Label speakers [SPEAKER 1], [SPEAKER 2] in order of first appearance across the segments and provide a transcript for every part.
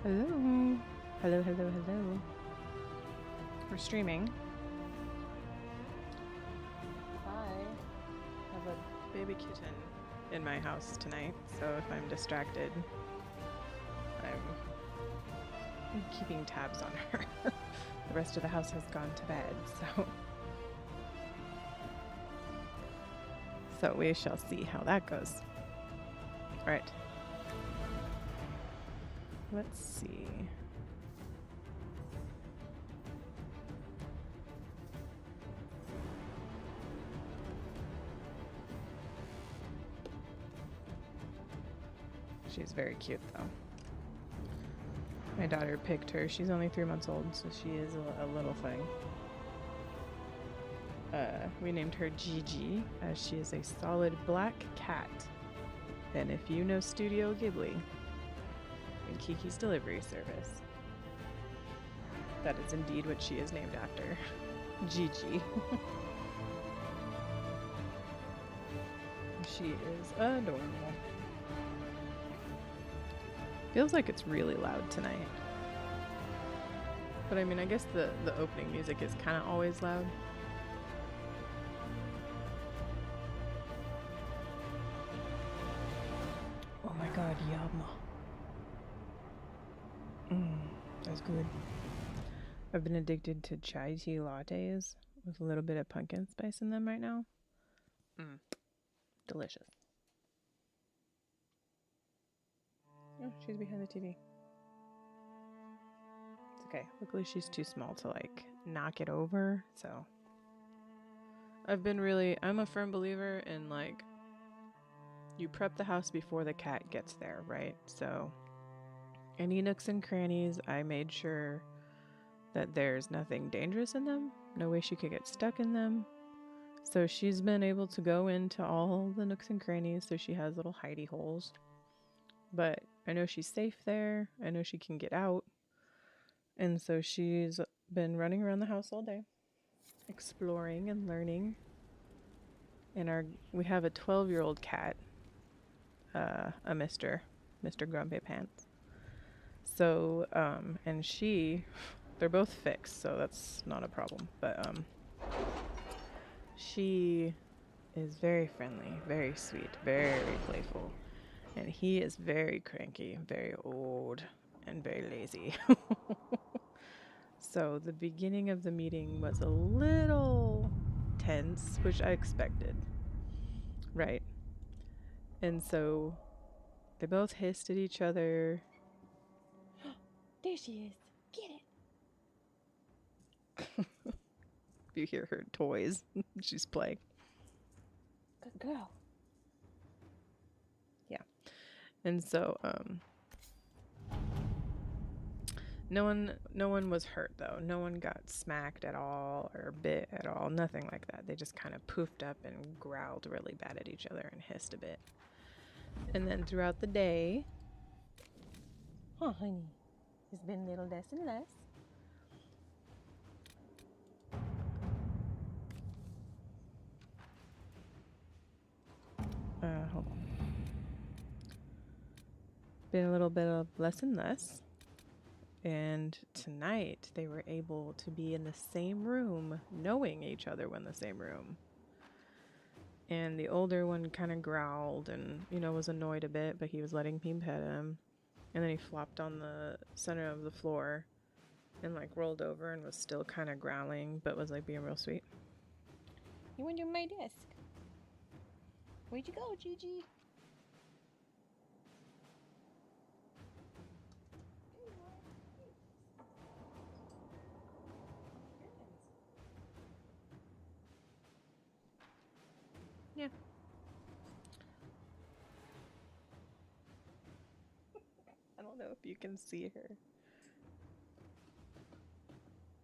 [SPEAKER 1] Hello. Hello, hello, hello. We're streaming. I have a baby kitten in my house tonight, so if I'm distracted, I'm keeping tabs on her. The rest of the house has gone to bed, so we shall see how that goes. All right. Let's see. She's very cute, though. My daughter picked her. She's only 3 months old, so she is a little thing. We named her Gigi, as she is a solid black cat. And if you know Studio Ghibli and Kiki's Delivery Service, that is indeed what she is named after. Gigi. She is adorable. Feels like it's really loud tonight. But I mean, I guess the opening music is kind of always loud. Oh my god, yum. That's good. I've been addicted to chai tea lattes with a little bit of pumpkin spice in them right now. Delicious. Oh, she's behind the TV. It's okay. Luckily, she's too small to like knock it over. So I'm a firm believer in like, you prep the house before the cat gets there, right? So any nooks and crannies, I made sure that there's nothing dangerous in them. No way she could get stuck in them. So she's been able to go into all the nooks and crannies, so she has little hidey holes. But I know she's safe there. I know she can get out. And so she's been running around the house all day, exploring and learning. And we have a 12-year-old cat, a Mr. Grumpy Pants. So, and they're both fixed, so that's not a problem. But she is very friendly, very sweet, very playful. And he is very cranky, very old, and very lazy. So the beginning of the meeting was a little tense, which I expected, right? And so they both hissed at each other.
[SPEAKER 2] There she is. Get it.
[SPEAKER 1] You hear her toys. She's playing.
[SPEAKER 2] Good girl.
[SPEAKER 1] Yeah. And so no one was hurt though. No one got smacked at all or bit at all. Nothing like that. They just kind of poofed up and growled really bad at each other and hissed a bit. And then throughout the day,
[SPEAKER 2] Honey, it's been a little less and less.
[SPEAKER 1] hold on. Been a little bit of less and less. And tonight they were able to be in the same room, knowing each other were in the same room. And the older one kind of growled and, was annoyed a bit, but he was letting me pet him. And then he flopped on the center of the floor and like rolled over and was still kind of growling, but was like being real sweet.
[SPEAKER 2] You went on my desk. Where'd you go, Gigi?
[SPEAKER 1] Yeah. I don't know if you can see her.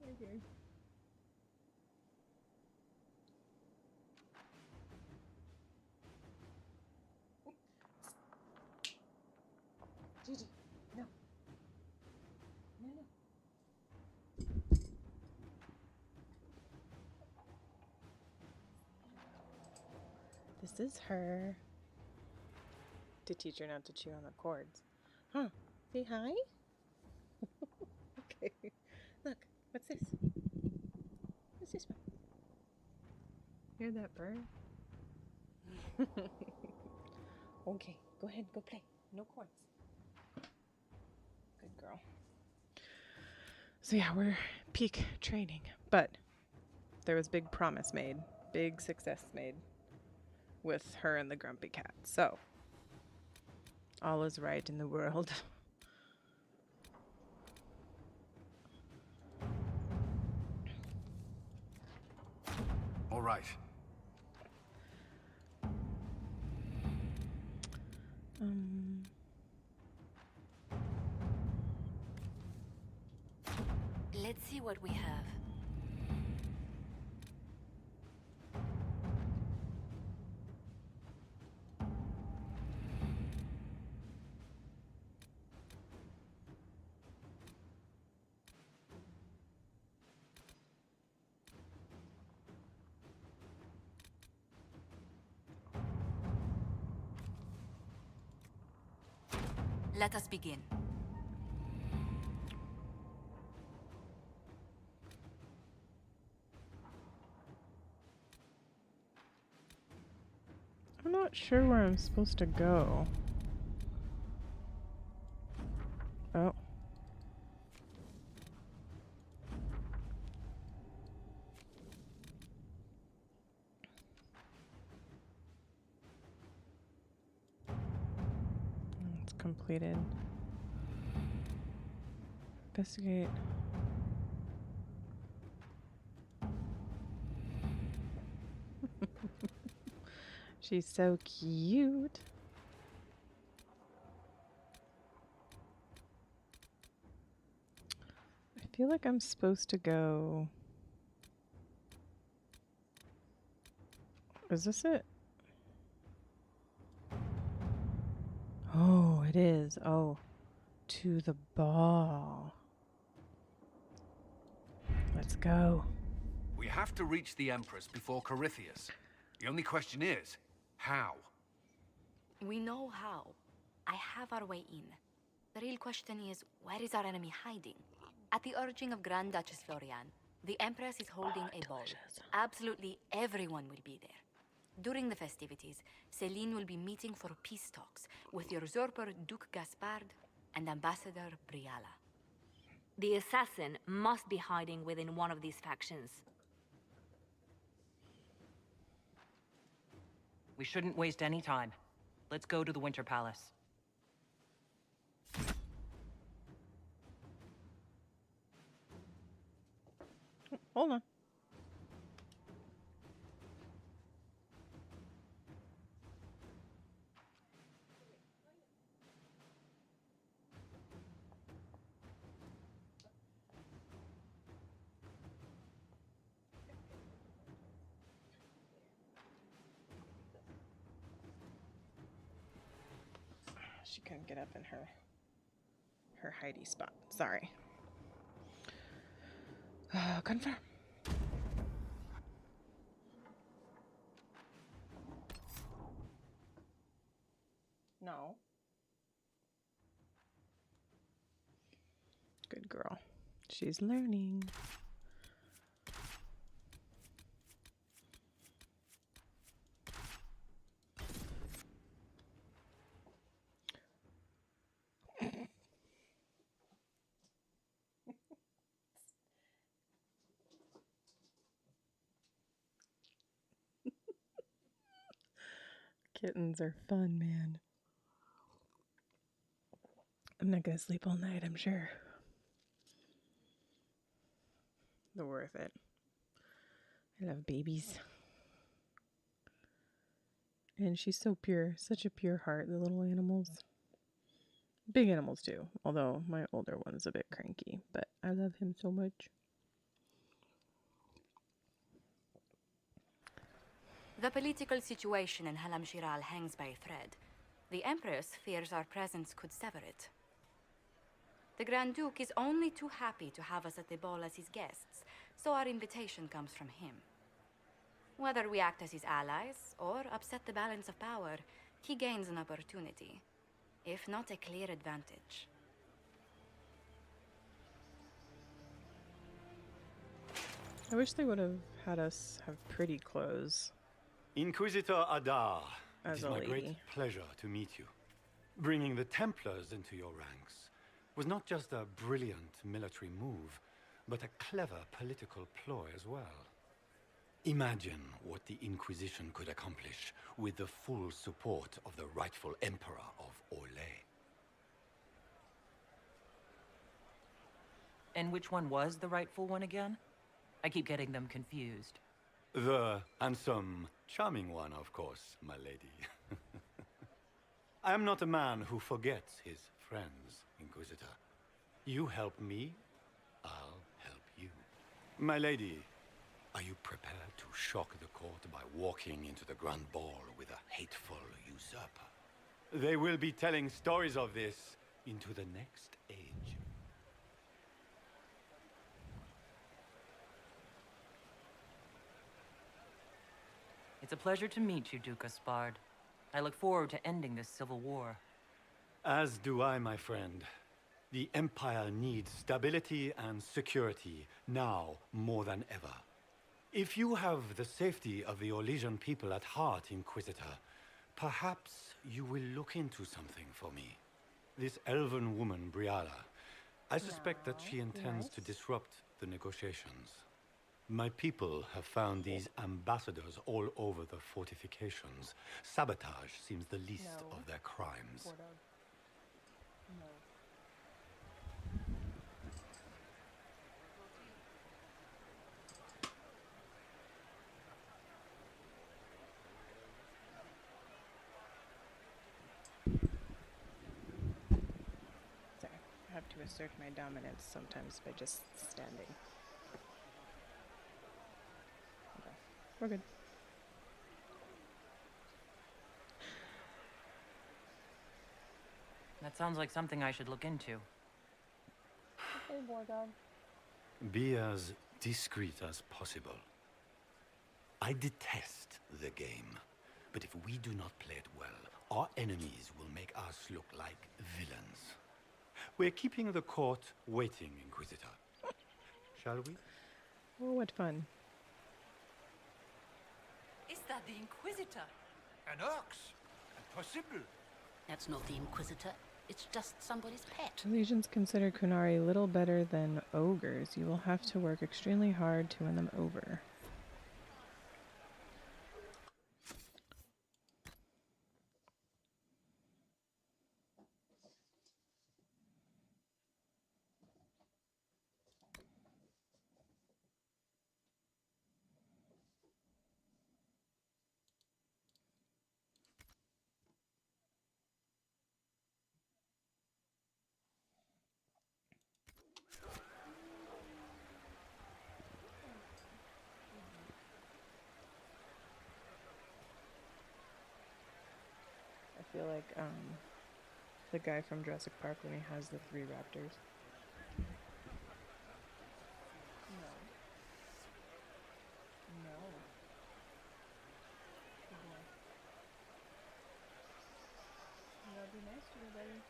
[SPEAKER 1] Okay.
[SPEAKER 2] Gigi, no. No.
[SPEAKER 1] This is her. To teach her not to chew on the cords. Huh. Say hi.
[SPEAKER 2] Okay. Look, what's this? What's this one?
[SPEAKER 1] Hear that bird?
[SPEAKER 2] Okay, go ahead, go play. No corns. Good girl.
[SPEAKER 1] So yeah, we're peak training, but there was big promise made, big success made with her and the grumpy cat. So all is right in the world.
[SPEAKER 3] All right.
[SPEAKER 4] Let's see what we have. Let us begin.
[SPEAKER 1] I'm not sure where I'm supposed to go. Oh. It's completed. Investigate. She's so cute. I feel like I'm supposed to go. Is this it? Oh, it is. Oh, to the ball. Let's go.
[SPEAKER 3] We have to reach the Empress before Corypheus. The only question is, how?
[SPEAKER 4] We know how. I have our way in. The real question is, where is our enemy hiding? At the urging of Grand Duchess Florian, the Empress is holding a ball. Absolutely everyone will be there. During the festivities, Céline will be meeting for peace talks with usurper Duke Gaspard and Ambassador Briala.
[SPEAKER 5] The assassin must be hiding within one of these factions.
[SPEAKER 6] We shouldn't waste any time. Let's go to the Winter Palace.
[SPEAKER 1] Hold on. She couldn't get up in her hidey spot. Sorry. Confirm. No. Good girl. She's learning. Kittens are fun, man. I'm not gonna sleep all night, I'm sure. They're worth it. I love babies. And she's so pure. Such a pure heart, the little animals. Big animals too, although my older one's a bit cranky, but I love him so much.
[SPEAKER 4] The political situation in Halam Shiral hangs by a thread. The Empress fears our presence could sever it. The Grand Duke is only too happy to have us at the ball as his guests, so our invitation comes from him. Whether we act as his allies or upset the balance of power, he gains an opportunity, if not a clear advantage.
[SPEAKER 1] I wish they would have had us have pretty clothes
[SPEAKER 7] Inquisitor Adar, it
[SPEAKER 1] as
[SPEAKER 7] is
[SPEAKER 1] a
[SPEAKER 7] my great
[SPEAKER 1] lady.
[SPEAKER 7] pleasure to meet you. Bringing the Templars into your ranks was not just a brilliant military move, but a clever political ploy as well. Imagine what the Inquisition could accomplish with the full support of the rightful Emperor of Orlais.
[SPEAKER 6] And which one was the rightful one again? I keep getting them confused.
[SPEAKER 7] The handsome, charming one, of course, my lady. I am not a man who forgets his friends, Inquisitor. You help me, I'll help you. My lady, are you prepared to shock the court by walking into the Grand Ball with a hateful usurper? They will be telling stories of this into the next age.
[SPEAKER 6] It's a pleasure to meet you, Duke Aspard. I look forward to ending this civil war.
[SPEAKER 7] As do I, my friend. The Empire needs stability and security, now more than ever. If you have the safety of the Orlesian people at heart, Inquisitor, perhaps you will look into something for me. This elven woman, Briala, I suspect that she intends to disrupt the negotiations. My people have found these ambassadors all over the fortifications. Sabotage seems the least of their crimes.
[SPEAKER 1] Sorry, I have to assert my dominance sometimes by just standing. Okay, we're good.
[SPEAKER 6] That sounds like something I should look into.
[SPEAKER 2] Hey, boy dog.
[SPEAKER 7] Be as discreet as possible. I detest the game, but if we do not play it well, our enemies will make us look like villains. We're keeping the court waiting, Inquisitor. Shall we?
[SPEAKER 1] Oh, what fun.
[SPEAKER 8] Is that the Inquisitor?
[SPEAKER 3] An ox? Impossible.
[SPEAKER 8] That's not the Inquisitor. It's just somebody's pet.
[SPEAKER 1] Legions consider Kunari little better than ogres. You will have to work extremely hard to win them over. I feel like the guy from Jurassic Park when he has the 3 raptors. No. No. You gotta be nice to your buddy.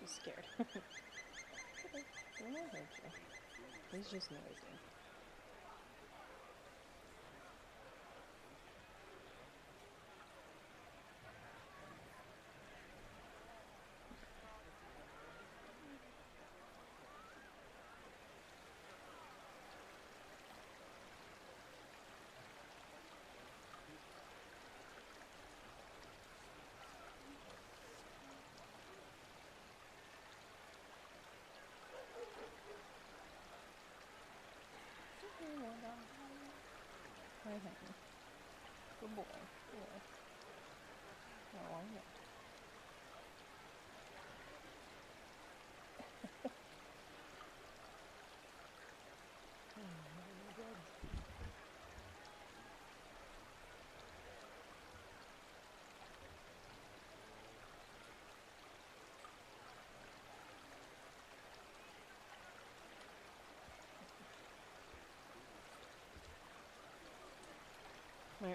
[SPEAKER 1] She's scared. Okay. Don't hurt you. He's just noisy. Hi, honey. Good boy. Yeah. Oh, yeah.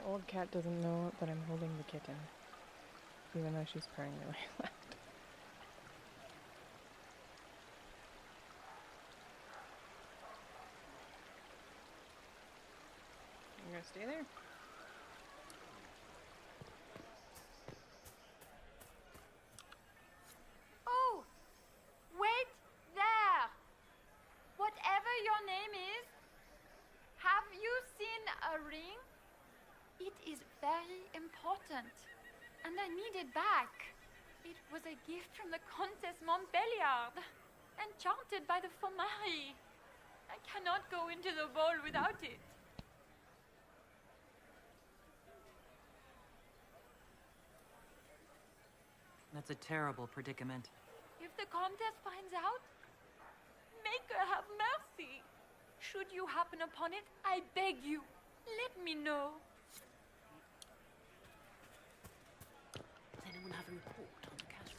[SPEAKER 1] old cat doesn't know that I'm holding the kitten, even though she's purring really loud. You gonna stay there?
[SPEAKER 9] Oh! Wait there! Whatever your name is, have you seen a ring? It is very important, and I need it back. It was a gift from the Countess Montbelliard, enchanted by the Fomari. I cannot go into the ball without it.
[SPEAKER 6] That's a terrible predicament.
[SPEAKER 9] If the Countess finds out, make her have mercy. Should you happen upon it, I beg you, let me know.
[SPEAKER 8] Does anyone have a report on the casualties?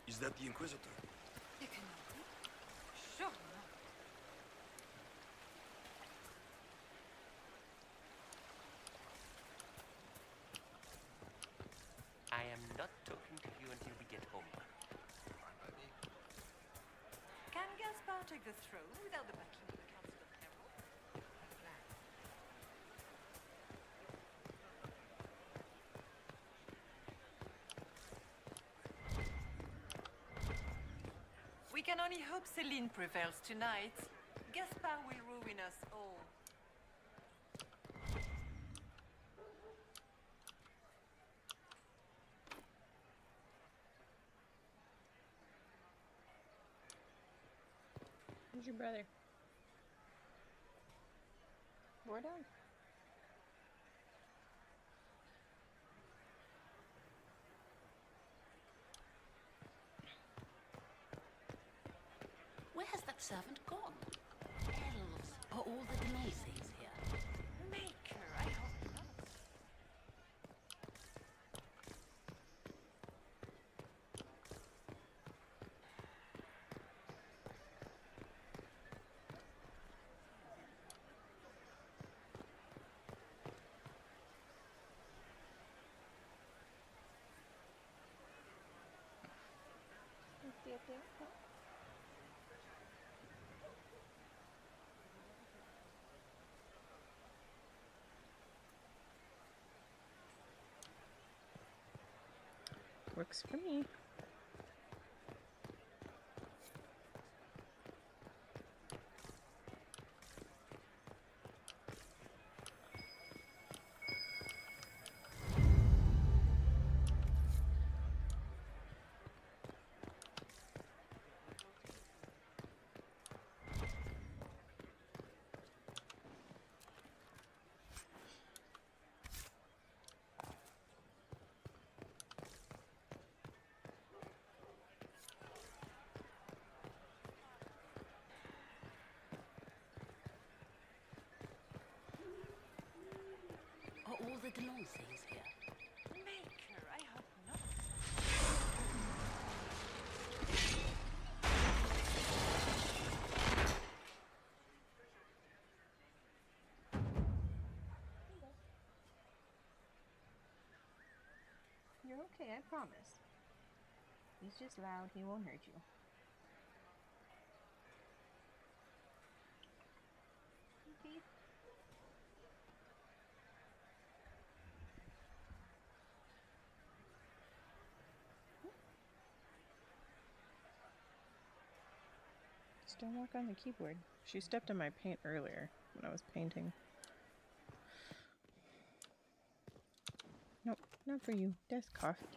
[SPEAKER 10] Is that the Inquisitor?
[SPEAKER 9] Sure.
[SPEAKER 11] I am not talking to you until we get home.
[SPEAKER 9] Can Gaspard take the throne without the backing of the Council of Heralds? We can only hope Celine prevails tonight. Gaspard will ruin us all.
[SPEAKER 1] Who's your brother? We're done.
[SPEAKER 8] Where has that servant gone? Elves are all the Denaces here.
[SPEAKER 9] Maker, I hope not.
[SPEAKER 1] Works for me.
[SPEAKER 8] Are all the Denaces here?
[SPEAKER 9] Maker, I hope not.
[SPEAKER 2] You're okay, I promise. He's just loud, he won't hurt you. Okay.
[SPEAKER 1] Just don't walk on the keyboard. She stepped on my paint earlier when I was painting. Nope, not for you. That's coffee.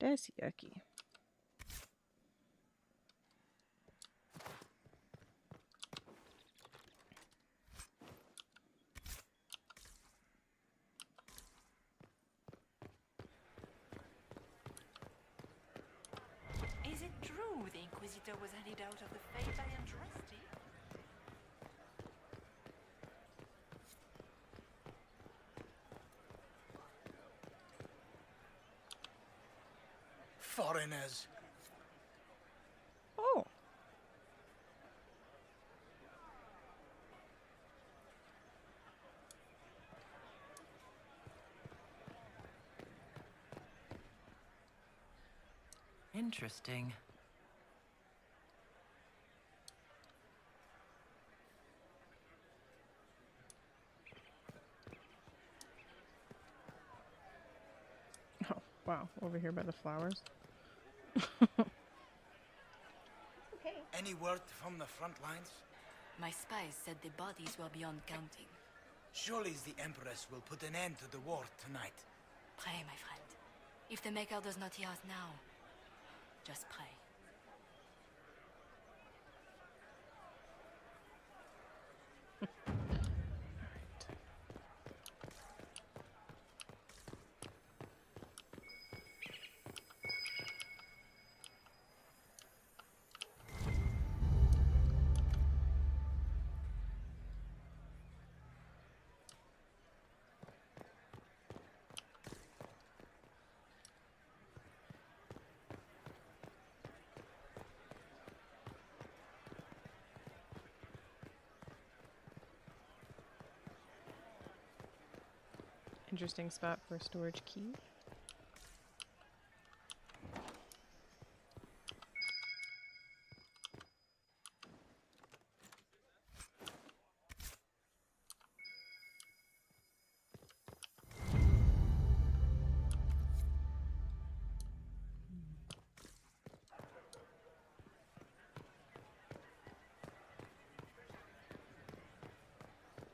[SPEAKER 1] That's yucky.
[SPEAKER 9] Is it true the Inquisitor was handed out of the faith by Andraste?
[SPEAKER 10] Foreigners.
[SPEAKER 1] Oh!
[SPEAKER 6] Interesting.
[SPEAKER 1] Oh, wow. Over here by the flowers.
[SPEAKER 2] Okay.
[SPEAKER 10] Any word from the front lines?
[SPEAKER 4] My spies said the bodies were beyond counting.
[SPEAKER 10] Surely the Empress will put an end to the war tonight.
[SPEAKER 4] Pray, my friend. If the Maker does not hear us now, just pray.
[SPEAKER 1] Interesting spot for a storage key.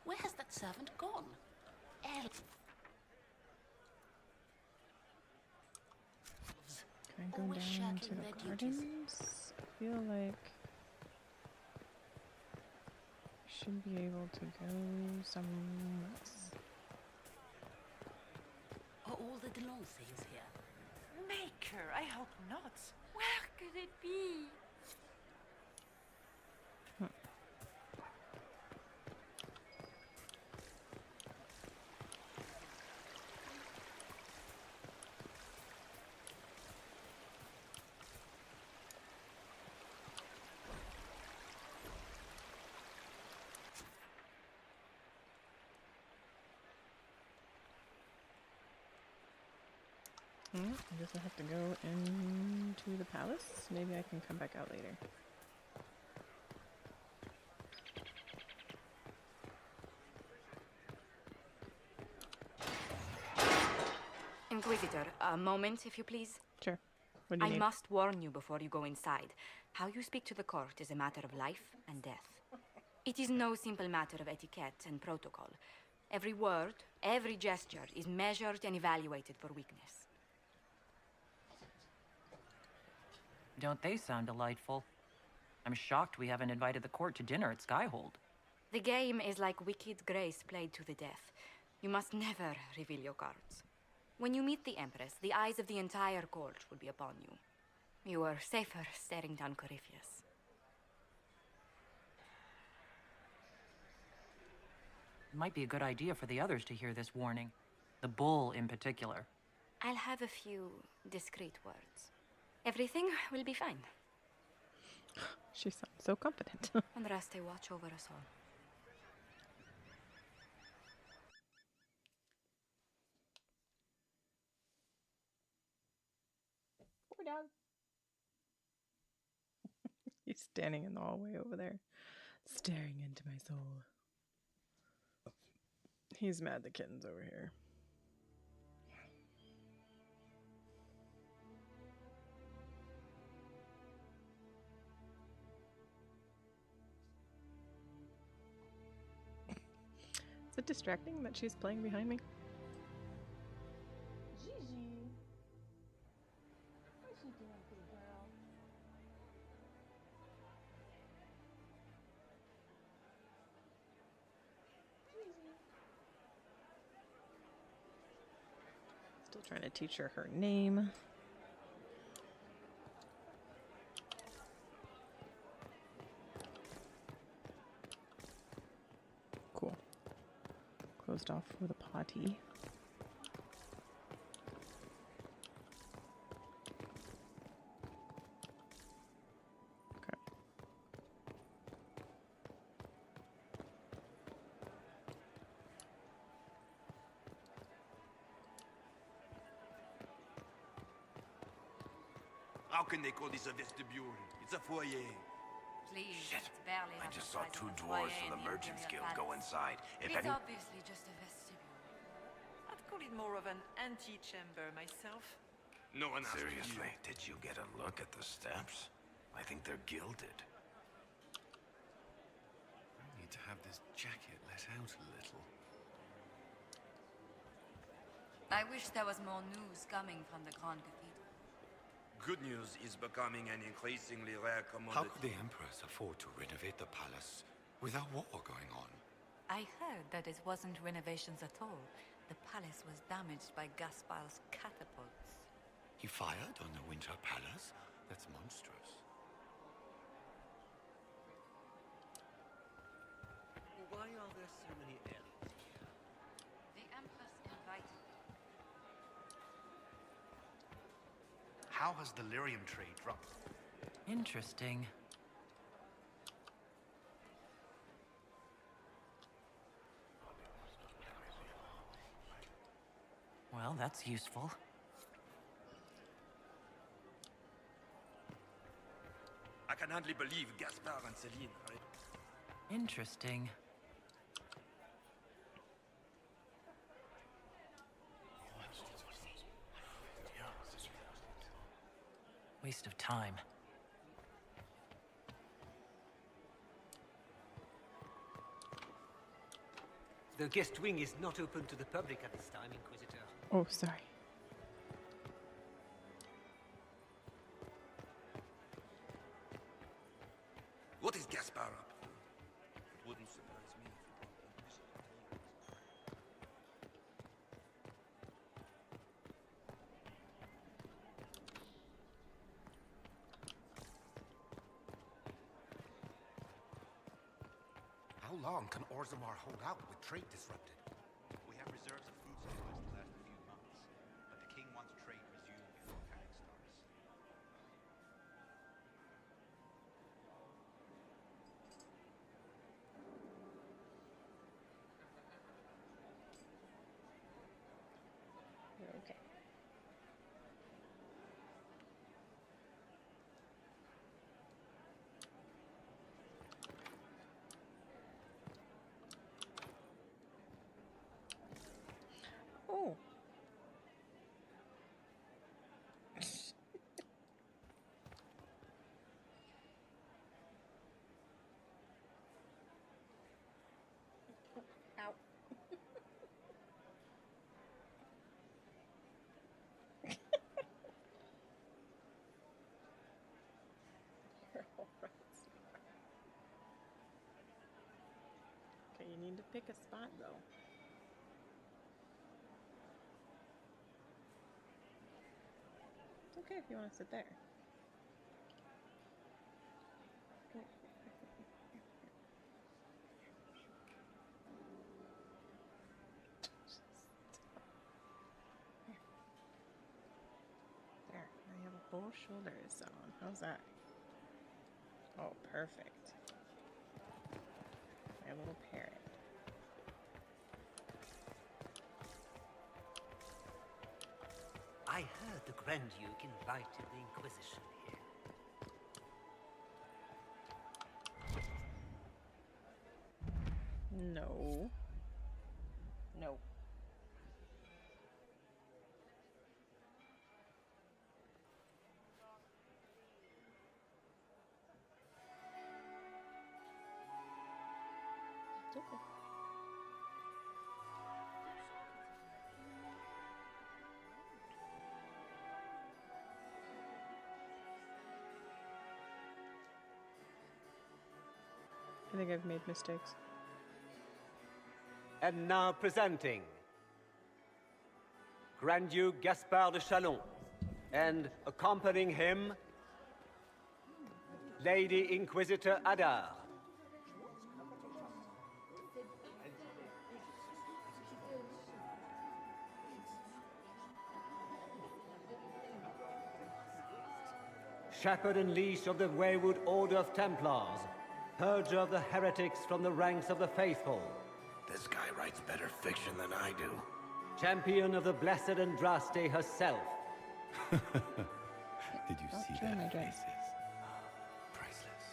[SPEAKER 8] Where has that servant gone? Elves.
[SPEAKER 1] Can I go
[SPEAKER 8] Always
[SPEAKER 1] down to
[SPEAKER 8] shirking
[SPEAKER 1] the
[SPEAKER 8] their duties.
[SPEAKER 1] gardens? I feel like I should be able to go somewhere else.
[SPEAKER 8] Are all the Delon things here?
[SPEAKER 11] Maker, I hope not.
[SPEAKER 9] Where could it be?
[SPEAKER 1] I guess I have to go into the palace. Maybe I can come back out later.
[SPEAKER 4] Inquisitor, a moment, if you please.
[SPEAKER 1] Sure. What do you
[SPEAKER 4] I
[SPEAKER 1] need?
[SPEAKER 4] must warn you before you go inside. How you speak to the court is a matter of life and death. It is no simple matter of etiquette and protocol. Every word, every gesture is measured and evaluated for weakness.
[SPEAKER 6] Don't they sound delightful? I'm shocked we haven't invited the court to dinner at Skyhold.
[SPEAKER 4] The game is like Wicked Grace played to the death. You must never reveal your cards. When you meet the Empress, the eyes of the entire court will be upon you. You are safer staring down Corypheus.
[SPEAKER 6] It might be a good idea for the others to hear this warning. The bull in particular.
[SPEAKER 4] I'll have a few discreet words. Everything will be fine.
[SPEAKER 1] She sounds so confident.
[SPEAKER 4] And Raste watch over us all.
[SPEAKER 2] Poor dog.
[SPEAKER 1] He's standing in the hallway over there, staring into my soul. He's mad the kitten's over here. Is it distracting that she's playing behind me?
[SPEAKER 2] Gigi. What's she doing, big girl? Gigi.
[SPEAKER 1] Still trying to teach her her name. Cool. Closed off with a potty. Okay.
[SPEAKER 10] How can they call this a vestibule? It's a foyer.
[SPEAKER 4] Please,
[SPEAKER 12] Shit.
[SPEAKER 4] it's barely
[SPEAKER 12] I
[SPEAKER 4] half
[SPEAKER 12] just
[SPEAKER 4] the
[SPEAKER 12] saw
[SPEAKER 4] size
[SPEAKER 12] two
[SPEAKER 4] of a
[SPEAKER 12] dwarves
[SPEAKER 4] foyer
[SPEAKER 12] from the
[SPEAKER 4] in
[SPEAKER 12] Merchants
[SPEAKER 4] Imperial
[SPEAKER 12] Guild go
[SPEAKER 4] Palace.
[SPEAKER 12] inside. If
[SPEAKER 4] It's
[SPEAKER 12] any...
[SPEAKER 4] obviously just a vestibule.
[SPEAKER 13] I'd call it more of an antechamber myself.
[SPEAKER 10] No one asked
[SPEAKER 12] Seriously,
[SPEAKER 10] you.
[SPEAKER 12] did you get a look at the steps? I think they're gilded.
[SPEAKER 3] I need to have this jacket let out a little.
[SPEAKER 4] I wish there was more news coming from the Grand Cathedral.
[SPEAKER 10] Good news is becoming an increasingly rare commodity.
[SPEAKER 7] How could the Empress afford to renovate the palace without war going on?
[SPEAKER 4] I heard that it wasn't renovations at all. The palace was damaged by Gaspar's catapults.
[SPEAKER 7] He fired on the Winter Palace? That's monstrous.
[SPEAKER 11] Why are there so many elves here?
[SPEAKER 4] The Empress invited me.
[SPEAKER 3] How has the lyrium trade dropped?
[SPEAKER 6] Interesting. Well, that's useful.
[SPEAKER 10] I can hardly believe Gaspar and Celine, right?
[SPEAKER 6] Interesting. Waste of time.
[SPEAKER 11] The guest wing is not open to the public at this time, Inquisitor.
[SPEAKER 1] Oh, sorry.
[SPEAKER 10] What is Gaspar up to? It wouldn't surprise me if he brought Inquisition tables.
[SPEAKER 3] How long can Orzammar hold out with trade disrupted?
[SPEAKER 14] We have reserves of food supplies to last a few months, but the king wants trade resumed before panic starts.
[SPEAKER 2] Okay.
[SPEAKER 1] Oh.
[SPEAKER 2] Ow. You're all right.
[SPEAKER 1] Okay, you need to pick a spot though. It's okay if you want to sit there. There, now you have a whole shoulders on. How's that? Oh, perfect. My little parrot.
[SPEAKER 11] I heard the Grand Duke invited the Inquisition here.
[SPEAKER 1] No.
[SPEAKER 2] No.
[SPEAKER 1] It's okay. I think I've made mistakes.
[SPEAKER 15] And now presenting Grand Duke Gaspard de Chalon, and accompanying him, Lady Inquisitor Adar. Shepherd and leash of the wayward Order of Templars, purger of the heretics from the ranks of the faithful.
[SPEAKER 12] This guy writes better fiction than I do.
[SPEAKER 15] Champion of the Blessed Andraste herself.
[SPEAKER 7] Did you see
[SPEAKER 1] try my
[SPEAKER 7] their
[SPEAKER 1] guess.
[SPEAKER 7] faces? Priceless.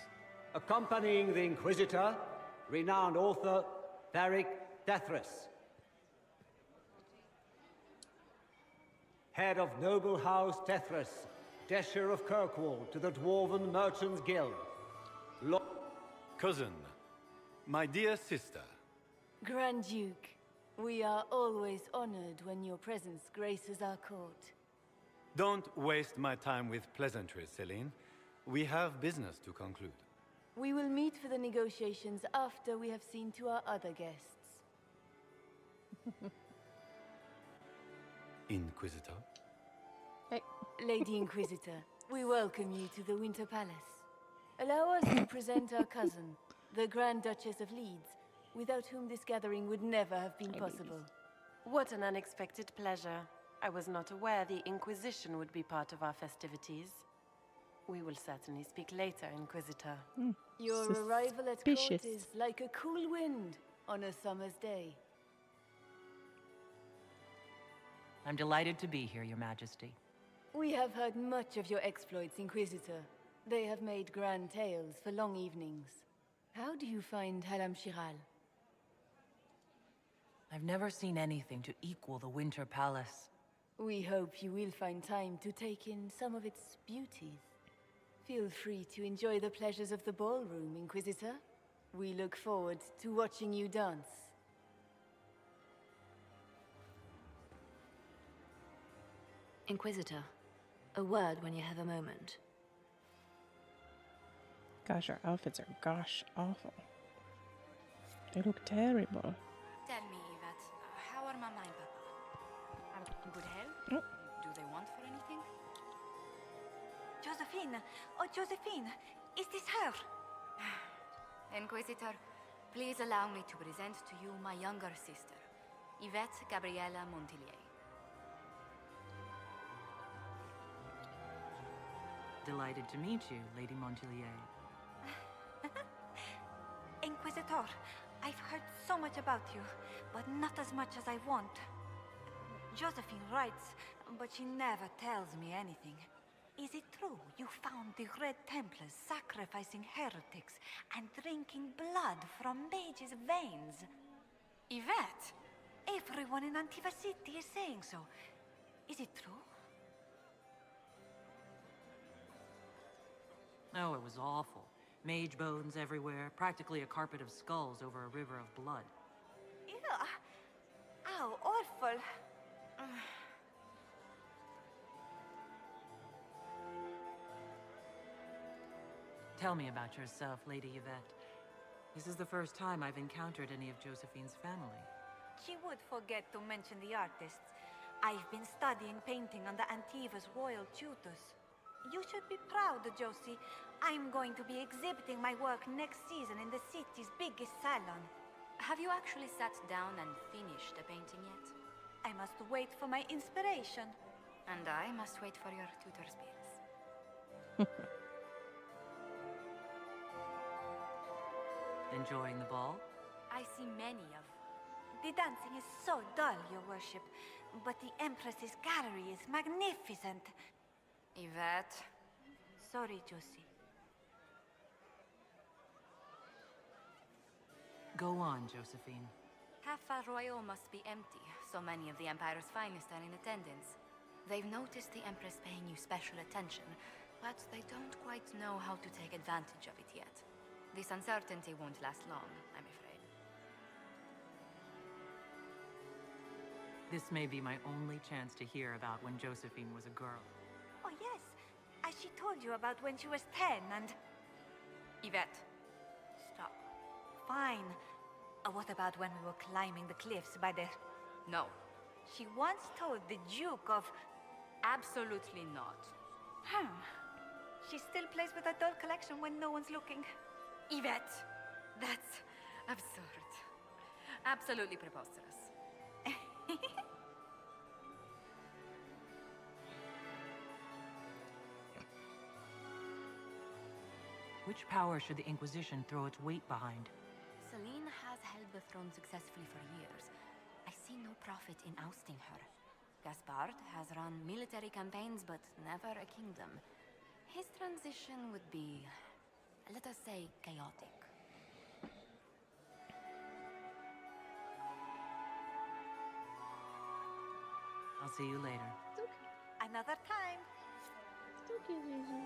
[SPEAKER 15] Accompanying the Inquisitor, renowned author Tharic Dethris. Head of noble house Dethris, Desher of Kirkwall to the Dwarven Merchants Guild.
[SPEAKER 7] Cousin, my dear sister.
[SPEAKER 16] Grand Duke, we are always honored when your presence graces our court.
[SPEAKER 7] Don't waste my time with pleasantries, Celine. We have business to conclude.
[SPEAKER 16] We will meet for the negotiations after we have seen to our other guests.
[SPEAKER 7] Inquisitor?
[SPEAKER 1] Hey.
[SPEAKER 16] Lady Inquisitor, we welcome you to the Winter Palace. Allow us to present our cousin, the Grand Duchess of Leeds, without whom this gathering would never have been possible.
[SPEAKER 17] What an unexpected pleasure. I was not aware the Inquisition would be part of our festivities. We will certainly speak later, Inquisitor.
[SPEAKER 16] Your arrival at court is like a cool wind on a summer's day.
[SPEAKER 6] I'm delighted to be here, Your Majesty.
[SPEAKER 16] We have heard much of your exploits, Inquisitor. They have made grand tales for long evenings. How do you find Halam Shiral?
[SPEAKER 6] I've never seen anything to equal the Winter Palace.
[SPEAKER 16] We hope you will find time to take in some of its beauties. Feel free to enjoy the pleasures of the ballroom, Inquisitor. We look forward to watching you dance.
[SPEAKER 5] Inquisitor, a word when you have a moment.
[SPEAKER 1] Gosh, our outfits are gosh awful. They look terrible.
[SPEAKER 4] Tell me, Yvette, how are Mama and Papa? Are they in good health? Do they want for anything?
[SPEAKER 18] Josephine! Oh, Josephine! Is this her?
[SPEAKER 4] Inquisitor, please allow me to present to you my younger sister, Yvette Gabriella Montillier.
[SPEAKER 6] Delighted to meet you, Lady Montillier.
[SPEAKER 18] Inquisitor, I've heard so much about you, but not as much as I want. Josephine writes, but she never tells me anything. Is it true you found the Red Templars sacrificing heretics and drinking blood from mages' veins?
[SPEAKER 4] Yvette!
[SPEAKER 18] Everyone in Antiva City is saying so. Is it true?
[SPEAKER 6] Oh, it was awful. Mage bones everywhere, practically a carpet of skulls over a river of blood.
[SPEAKER 18] Yeah. How awful.
[SPEAKER 6] Tell me about yourself, Lady Yvette. This is the first time I've encountered any of Josephine's family.
[SPEAKER 18] She would forget to mention the artists. I've been studying painting under Antiva's royal tutors. You should be proud, Josie. I'm going to be exhibiting my work next season in the city's biggest salon.
[SPEAKER 4] Have you actually sat down and finished the painting yet?
[SPEAKER 18] I must wait for my inspiration.
[SPEAKER 4] And I must wait for your tutor's bills.
[SPEAKER 6] Enjoying the ball?
[SPEAKER 4] I see many of...
[SPEAKER 18] The dancing is so dull, Your Worship. But the Empress's gallery is magnificent.
[SPEAKER 4] Yvette.
[SPEAKER 18] Sorry, Josie.
[SPEAKER 6] Go on, Josephine.
[SPEAKER 4] Half-Val Royal must be empty. So many of the Empire's finest are in attendance. They've noticed the Empress paying you special attention, but they don't quite know how to take advantage of it yet. This uncertainty won't last long, I'm afraid.
[SPEAKER 6] This may be my only chance to hear about when Josephine was a girl.
[SPEAKER 18] Oh, yes. As she told you about when she was 10 and...
[SPEAKER 4] Yvette.
[SPEAKER 18] Stop. Fine. What about when we were climbing the cliffs by the...
[SPEAKER 4] No.
[SPEAKER 18] She once told the Duke of...
[SPEAKER 4] Absolutely not.
[SPEAKER 18] She still plays with her doll collection when no one's looking.
[SPEAKER 4] Yvette! That's absurd. Absolutely preposterous.
[SPEAKER 6] Which power should the Inquisition throw its weight behind?
[SPEAKER 4] Celine has held the throne successfully for years. I see no profit in ousting her. Gaspard has run military campaigns, but never a kingdom. His transition would be, let us say, chaotic.
[SPEAKER 6] I'll see you later.
[SPEAKER 18] Another time.
[SPEAKER 1] It's okay, Zizi.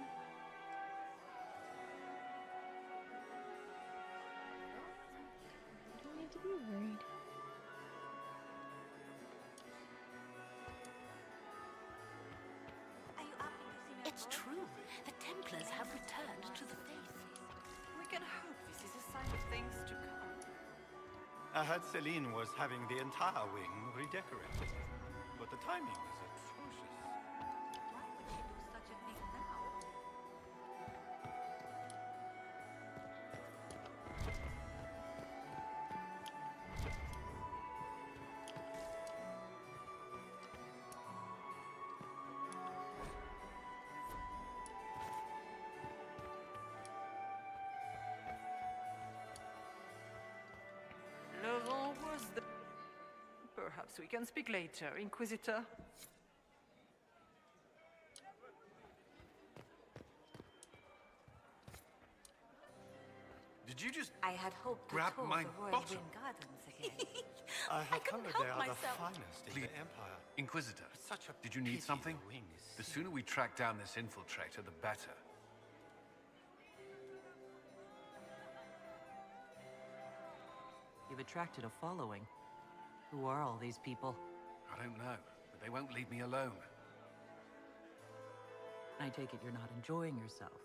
[SPEAKER 1] You don't need to be worried.
[SPEAKER 8] It's true. The Templars have returned to the faith.
[SPEAKER 13] We can hope this is a sign of things to come.
[SPEAKER 7] I heard Celine was having the entire wing redecorated, but the timing is atrocious.
[SPEAKER 18] Why would she do such a thing now?
[SPEAKER 13] Laurent was the... Perhaps we can speak later, Inquisitor.
[SPEAKER 3] Did you just
[SPEAKER 18] I had hoped to
[SPEAKER 3] grab
[SPEAKER 18] tour
[SPEAKER 3] my
[SPEAKER 18] the Royal
[SPEAKER 3] bottom?
[SPEAKER 18] Wing Gardens again.
[SPEAKER 7] I have heard
[SPEAKER 18] couldn't
[SPEAKER 7] they
[SPEAKER 18] help
[SPEAKER 7] are the
[SPEAKER 18] myself.
[SPEAKER 7] finest in
[SPEAKER 3] Please,
[SPEAKER 7] the Empire.
[SPEAKER 3] Inquisitor,
[SPEAKER 7] Such a
[SPEAKER 3] did you need
[SPEAKER 7] pity
[SPEAKER 3] something?
[SPEAKER 7] the wing is
[SPEAKER 3] The sooner we track down this infiltrator, the better.
[SPEAKER 6] You've attracted a following. Who are all these people?
[SPEAKER 3] I don't know, but they won't leave me alone.
[SPEAKER 6] I take it you're not enjoying yourself.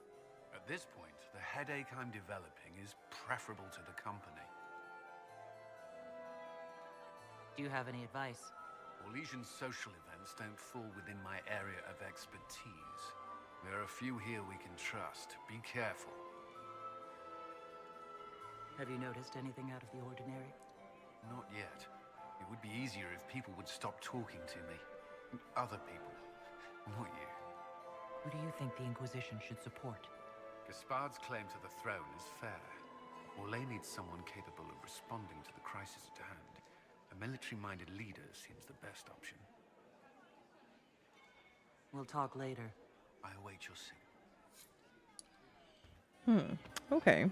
[SPEAKER 3] At this point, the headache I'm developing is preferable to the company.
[SPEAKER 6] Do you have any advice?
[SPEAKER 3] Orlesian social events don't fall within my area of expertise. There are a few here we can trust. Be careful.
[SPEAKER 6] Have you noticed anything out of the ordinary?
[SPEAKER 3] Not yet. It would be easier if people would stop talking to me. Other people. Not you.
[SPEAKER 6] Who do you think the Inquisition should support?
[SPEAKER 3] Gaspard's claim to the throne is fair. Orlais needs someone capable of responding to the crisis at hand. A military-minded leader seems the best option.
[SPEAKER 6] We'll talk later.
[SPEAKER 3] I await your signal.
[SPEAKER 1] Okay.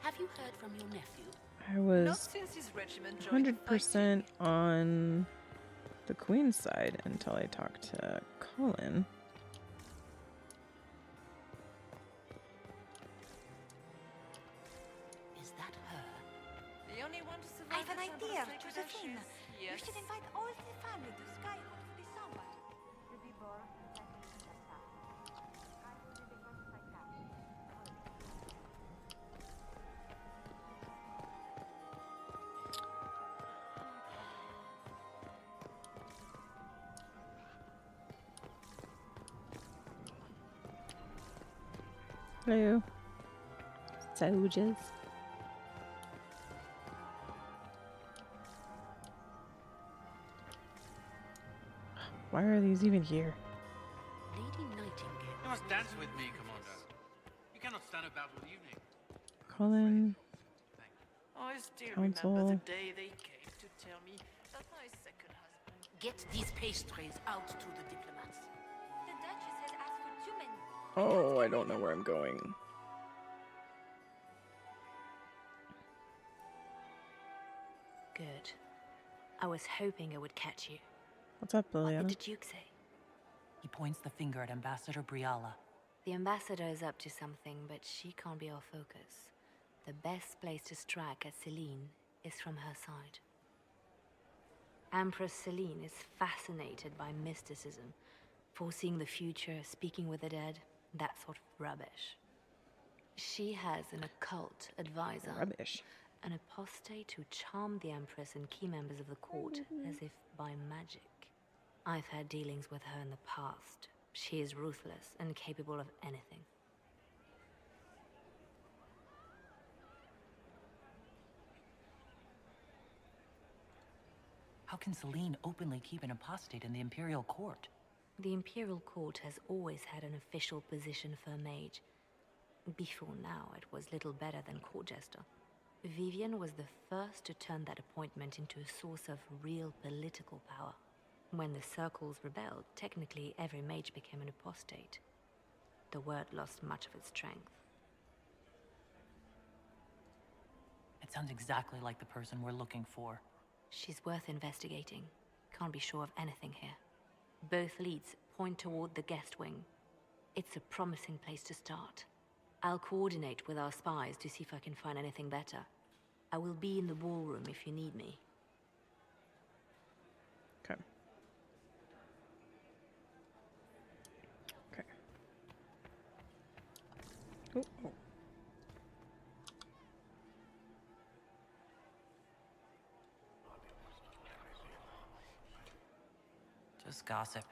[SPEAKER 8] Have you heard from your nephew?
[SPEAKER 1] I
[SPEAKER 13] Not
[SPEAKER 1] was
[SPEAKER 13] since his regiment joined
[SPEAKER 1] 100% on the Queen's side until I talked to Colin.
[SPEAKER 8] Is that her?
[SPEAKER 13] The only one to
[SPEAKER 18] I
[SPEAKER 13] survive
[SPEAKER 18] have an
[SPEAKER 13] the
[SPEAKER 18] idea,
[SPEAKER 13] Temple of
[SPEAKER 18] Josephine.
[SPEAKER 13] Ashes.
[SPEAKER 18] You
[SPEAKER 13] Yes.
[SPEAKER 18] should invite all the family to Skywood for the summer. You'll be born and second in that town. I will be the first by town.
[SPEAKER 1] Hello. Soldiers. Why are these even here?
[SPEAKER 8] Lady Nightingale.
[SPEAKER 14] You must dance with me, Commander. You cannot stand about all evening.
[SPEAKER 1] Colin.
[SPEAKER 13] I still
[SPEAKER 1] Council.
[SPEAKER 13] remember the day they came to tell me that my second husband...
[SPEAKER 8] Get these pastries out to the diplomats.
[SPEAKER 18] The Duchess has asked for too many.
[SPEAKER 1] Oh, I don't know where I'm going.
[SPEAKER 5] Good. I was hoping it would catch you.
[SPEAKER 1] What's up,
[SPEAKER 5] What
[SPEAKER 1] Liliana?
[SPEAKER 5] did the Duke say?
[SPEAKER 6] He points the finger at Ambassador Briala.
[SPEAKER 5] The ambassador is up to something, but she can't be our focus. The best place to strike at Celine is from her side. Empress Celine is fascinated by mysticism, foreseeing the future, speaking with the dead, that sort of rubbish. She has an occult advisor.
[SPEAKER 1] Rubbish.
[SPEAKER 5] An apostate who charmed the Empress and key members of the court as if by magic. I've had dealings with her in the past. She is ruthless and capable of anything.
[SPEAKER 6] How can Celine openly keep an apostate in the Imperial Court?
[SPEAKER 5] The Imperial Court has always had an official position for a mage. Before now, it was little better than court jester. Vivian was the first to turn that appointment into a source of real political power. When the circles rebelled, technically every mage became an apostate. the word lost much of its strength.
[SPEAKER 6] It sounds exactly like the person we're looking for.
[SPEAKER 5] She's worth investigating. Can't be sure of anything here. Both leads point toward the guest wing. It's a promising place to start. I'll coordinate with our spies to see if I can find anything better. I will be in the ballroom if you need me.
[SPEAKER 1] Okay. Okay. Oh, oh.
[SPEAKER 6] Just gossip.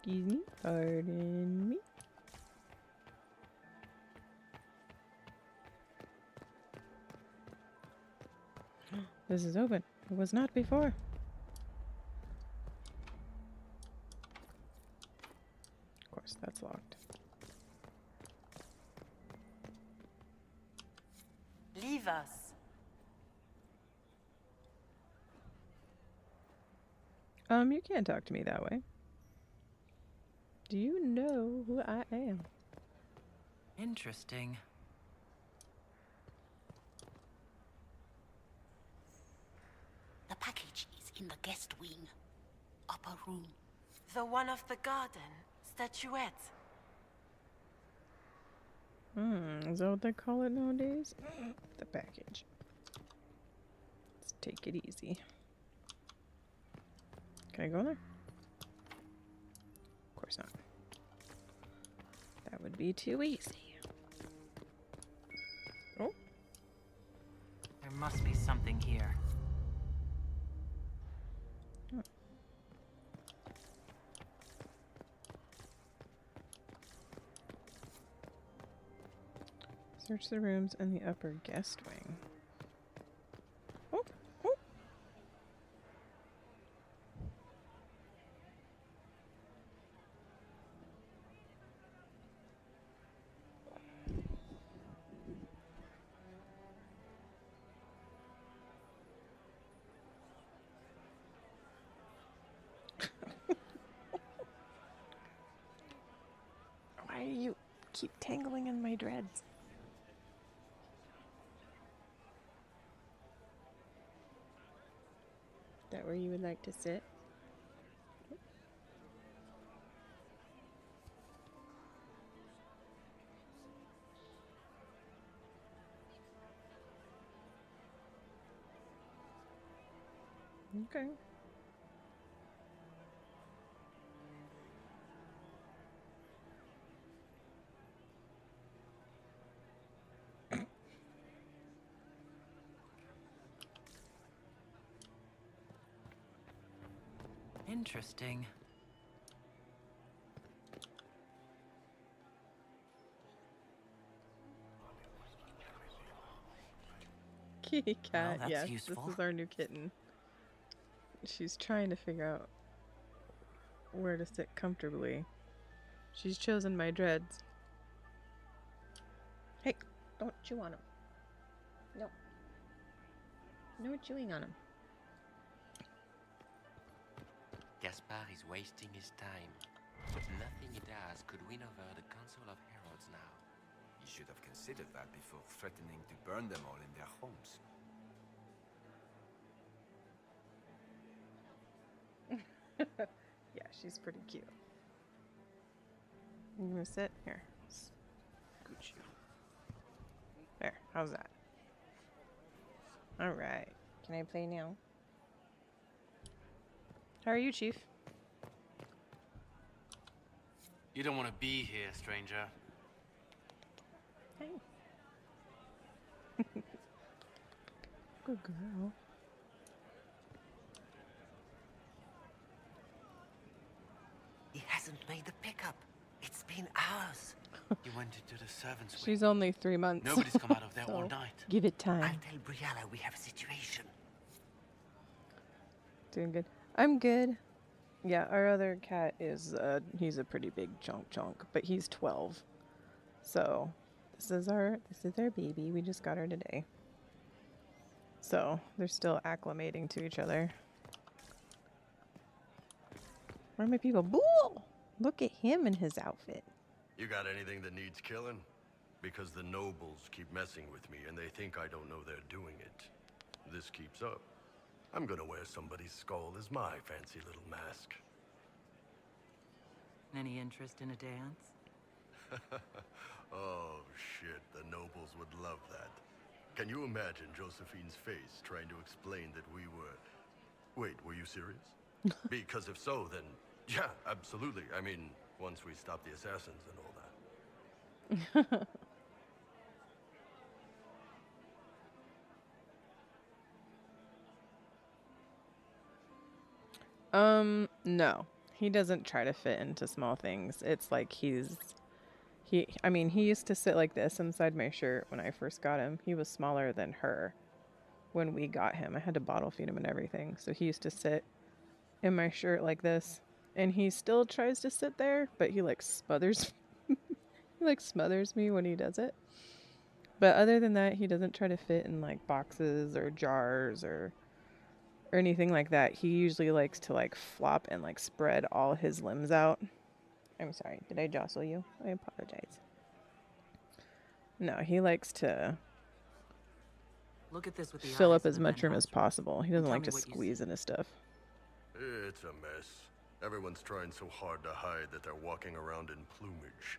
[SPEAKER 1] Excuse me, pardon me. This is open. It was not before. Of course, that's locked.
[SPEAKER 17] Leave us.
[SPEAKER 1] You can't talk to me that way. Do you know who I am?
[SPEAKER 6] Interesting.
[SPEAKER 8] The package is in the guest wing. Upper room.
[SPEAKER 17] The one of the garden. Statuette.
[SPEAKER 1] Is that what they call it nowadays? The package. Let's take it easy. Can I go in there? Of course not. That would be too easy. Oh.
[SPEAKER 6] There must be something here.
[SPEAKER 1] Oh. Search the rooms in the upper guest wing. Oh, oh. Why do you keep tangling in my dreads? Is that where you would like to sit? Okay.
[SPEAKER 6] Interesting.
[SPEAKER 1] Kitty cat,
[SPEAKER 6] that's
[SPEAKER 1] yes,
[SPEAKER 6] useful.
[SPEAKER 1] this is our new kitten. She's trying to figure out where to sit comfortably. She's chosen my dreads. Hey, don't chew on them. No. No chewing on them.
[SPEAKER 11] Gaspar is wasting his time. Nothing he does could win over the Council of Heralds now.
[SPEAKER 12] You should have considered that before threatening to burn them all in their homes.
[SPEAKER 1] Yeah, she's pretty cute. You gonna sit? Here. Scooch you. There, how's that? Alright. Can I play now? How are you, Chief?
[SPEAKER 3] You don't want to be here, stranger.
[SPEAKER 1] Hey. Good girl.
[SPEAKER 8] He hasn't made the pickup. It's been hours.
[SPEAKER 3] You went into the servants' wing.
[SPEAKER 1] She's only 3 months.
[SPEAKER 3] Nobody's come out of there all
[SPEAKER 1] so
[SPEAKER 3] night.
[SPEAKER 1] Give it time.
[SPEAKER 8] I'll tell Briella we have a situation.
[SPEAKER 1] Doing good. I'm good. Yeah, our other cat is, he's a pretty big chunk, but he's 12. So, this is our baby. We just got her today. So, they're still acclimating to each other. Where are my people? Boo! Look at him in his outfit.
[SPEAKER 19] You got anything that needs killing? Because the nobles keep messing with me and they think I don't know they're doing it. This keeps up, I'm gonna wear somebody's skull as my fancy little mask.
[SPEAKER 6] Any interest in a dance?
[SPEAKER 19] Oh shit, the nobles would love that. Can you imagine Josephine's face trying to explain that we were... Wait, were you serious? Because if so, then yeah, absolutely. I mean, once we stop the assassins and all that.
[SPEAKER 1] No. He doesn't try to fit into small things. It's like he used to sit like this inside my shirt when I first got him. He was smaller than her when we got him. I had to bottle feed him and everything. So he used to sit in my shirt like this. And he still tries to sit there, but he like smothers me when he does it. But other than that, he doesn't try to fit in like boxes or jars or anything like that. He usually likes to like flop and like spread all his limbs out. I'm sorry, did I jostle you? I apologize. No, he likes to
[SPEAKER 6] Look at this with the
[SPEAKER 1] fill
[SPEAKER 6] eyes
[SPEAKER 1] up
[SPEAKER 6] of
[SPEAKER 1] as
[SPEAKER 6] the
[SPEAKER 1] much room as
[SPEAKER 6] penthouse.
[SPEAKER 1] possible. He doesn't
[SPEAKER 6] Tell
[SPEAKER 1] like
[SPEAKER 6] me
[SPEAKER 1] to
[SPEAKER 6] what you
[SPEAKER 1] squeeze into stuff.
[SPEAKER 19] It's a mess. Everyone's trying so hard to hide that they're walking around in plumage.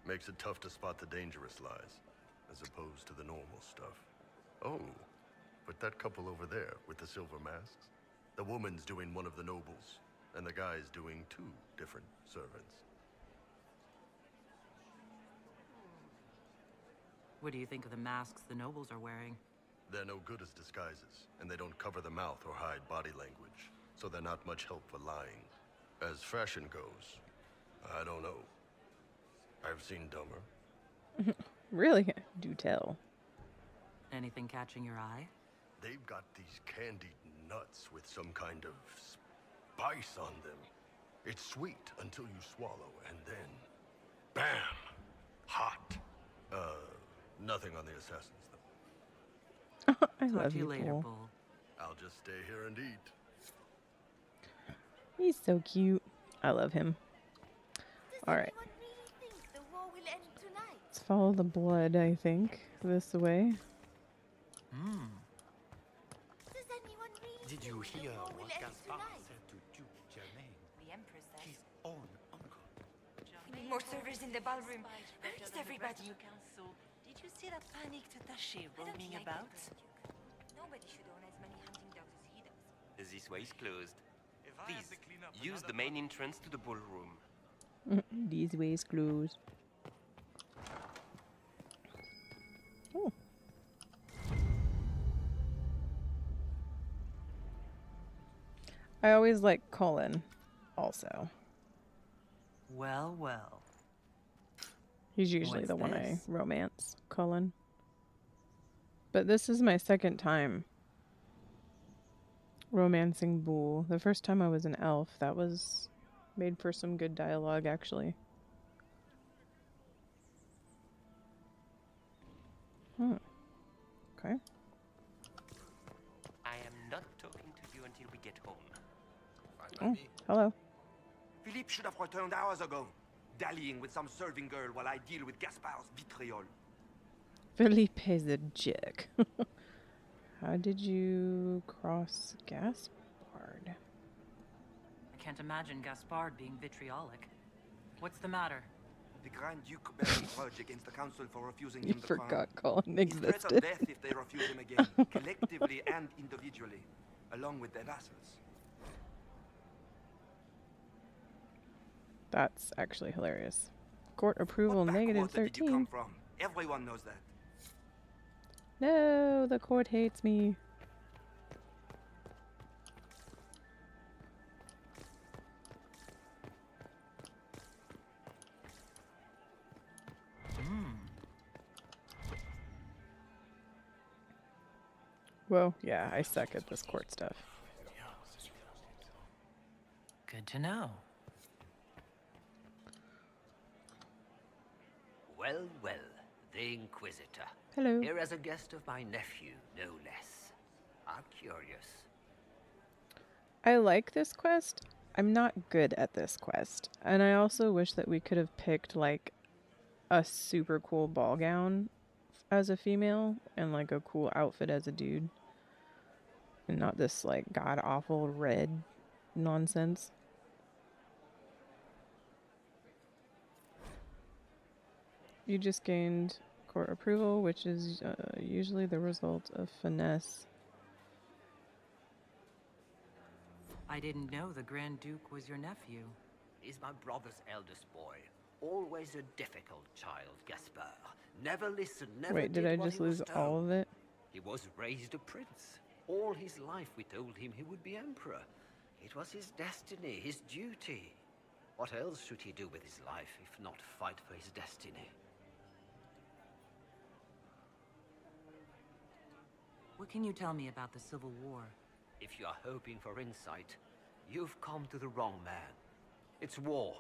[SPEAKER 19] Makes it tough to spot the dangerous lies, as opposed to the normal stuff. Oh, but that couple over there with the silver masks? The woman's doing one of the nobles, and the guy's doing 2 different servants.
[SPEAKER 6] What do you think of the masks the nobles are wearing?
[SPEAKER 19] They're no good as disguises, and they don't cover the mouth or hide body language, so they're not much help for lying. As fashion goes, I don't know. I've seen dumber.
[SPEAKER 1] Really? Do tell.
[SPEAKER 6] Anything catching your eye?
[SPEAKER 19] They've got these candied nuts with some kind of spice on them. It's sweet until you swallow, and then... bam! Hot. Nothing on the assassins, though.
[SPEAKER 1] I
[SPEAKER 6] Talk
[SPEAKER 1] love
[SPEAKER 6] to you
[SPEAKER 1] you,
[SPEAKER 6] later,
[SPEAKER 1] Bull.
[SPEAKER 6] Bull.
[SPEAKER 19] I'll just stay here and eat.
[SPEAKER 1] He's so cute. I love him. Alright. Let's follow the blood, I think. This way.
[SPEAKER 12] Did you hear what Gaspard said to Duke Germain?
[SPEAKER 18] The Empress says.
[SPEAKER 12] His own uncle.
[SPEAKER 18] More servers in the ballroom. Where is everybody?
[SPEAKER 8] Did you see that panicked attaché roaming about?
[SPEAKER 18] Nobody should own as many hunting dogs as he does.
[SPEAKER 11] This way is closed. Please, use the main entrance to the ballroom.
[SPEAKER 1] These ways closed. Oh. I always like Cullen also.
[SPEAKER 6] Well, well.
[SPEAKER 1] He's usually
[SPEAKER 6] What's
[SPEAKER 1] the one I
[SPEAKER 6] this?
[SPEAKER 1] romance, Cullen. But this is my second time romancing Bull. The first time I was an elf, that was made for some good dialogue, actually. Okay.
[SPEAKER 11] I am not talking to you until we get home.
[SPEAKER 1] Oh, hello.
[SPEAKER 10] Philippe should have returned hours ago, dallying with some serving girl while I deal with Gaspard's vitriol.
[SPEAKER 1] Felipe's a jerk. How did you cross Gaspard?
[SPEAKER 6] I can't imagine Gaspard being vitriolic. What's the matter?
[SPEAKER 10] The Grand Duke bears a grudge against the council for refusing
[SPEAKER 1] You
[SPEAKER 10] him the
[SPEAKER 1] forgot
[SPEAKER 10] crown.
[SPEAKER 1] Cullen
[SPEAKER 10] He threats of
[SPEAKER 1] existed.
[SPEAKER 10] death if they refuse him again, collectively and individually, along with their vassals.
[SPEAKER 1] That's actually hilarious. Court approval
[SPEAKER 10] What
[SPEAKER 1] negative
[SPEAKER 10] backwater did you come
[SPEAKER 1] 13.
[SPEAKER 10] from? Everyone knows that.
[SPEAKER 1] No, the court hates me. Whoa, yeah, I suck at this court stuff.
[SPEAKER 6] Good Good to know.
[SPEAKER 20] Well, well, the Inquisitor.
[SPEAKER 1] Hello.
[SPEAKER 20] Here as a guest of my nephew, no less. I'm curious.
[SPEAKER 1] I like this quest. I'm not good at this quest. And I also wish that we could have picked, like, a super cool ball gown as a female and, like, a cool outfit as a dude. And not this, like, god-awful red nonsense. You just gained court approval, which is usually the result of finesse.
[SPEAKER 6] I didn't know the Grand Duke was your nephew.
[SPEAKER 20] He's my brother's eldest boy. Always a difficult child, Gaspard. Never listened, never
[SPEAKER 1] Wait, did I
[SPEAKER 20] what
[SPEAKER 1] just
[SPEAKER 20] he was
[SPEAKER 1] lose
[SPEAKER 20] told.
[SPEAKER 1] all of it?
[SPEAKER 20] He was raised a prince. All his life we told him he would be emperor. It was his destiny, his duty. What else should he do with his life if not fight for his destiny?
[SPEAKER 6] What can you tell me about the Civil War?
[SPEAKER 20] If you are hoping for insight, you've come to the wrong man. It's war.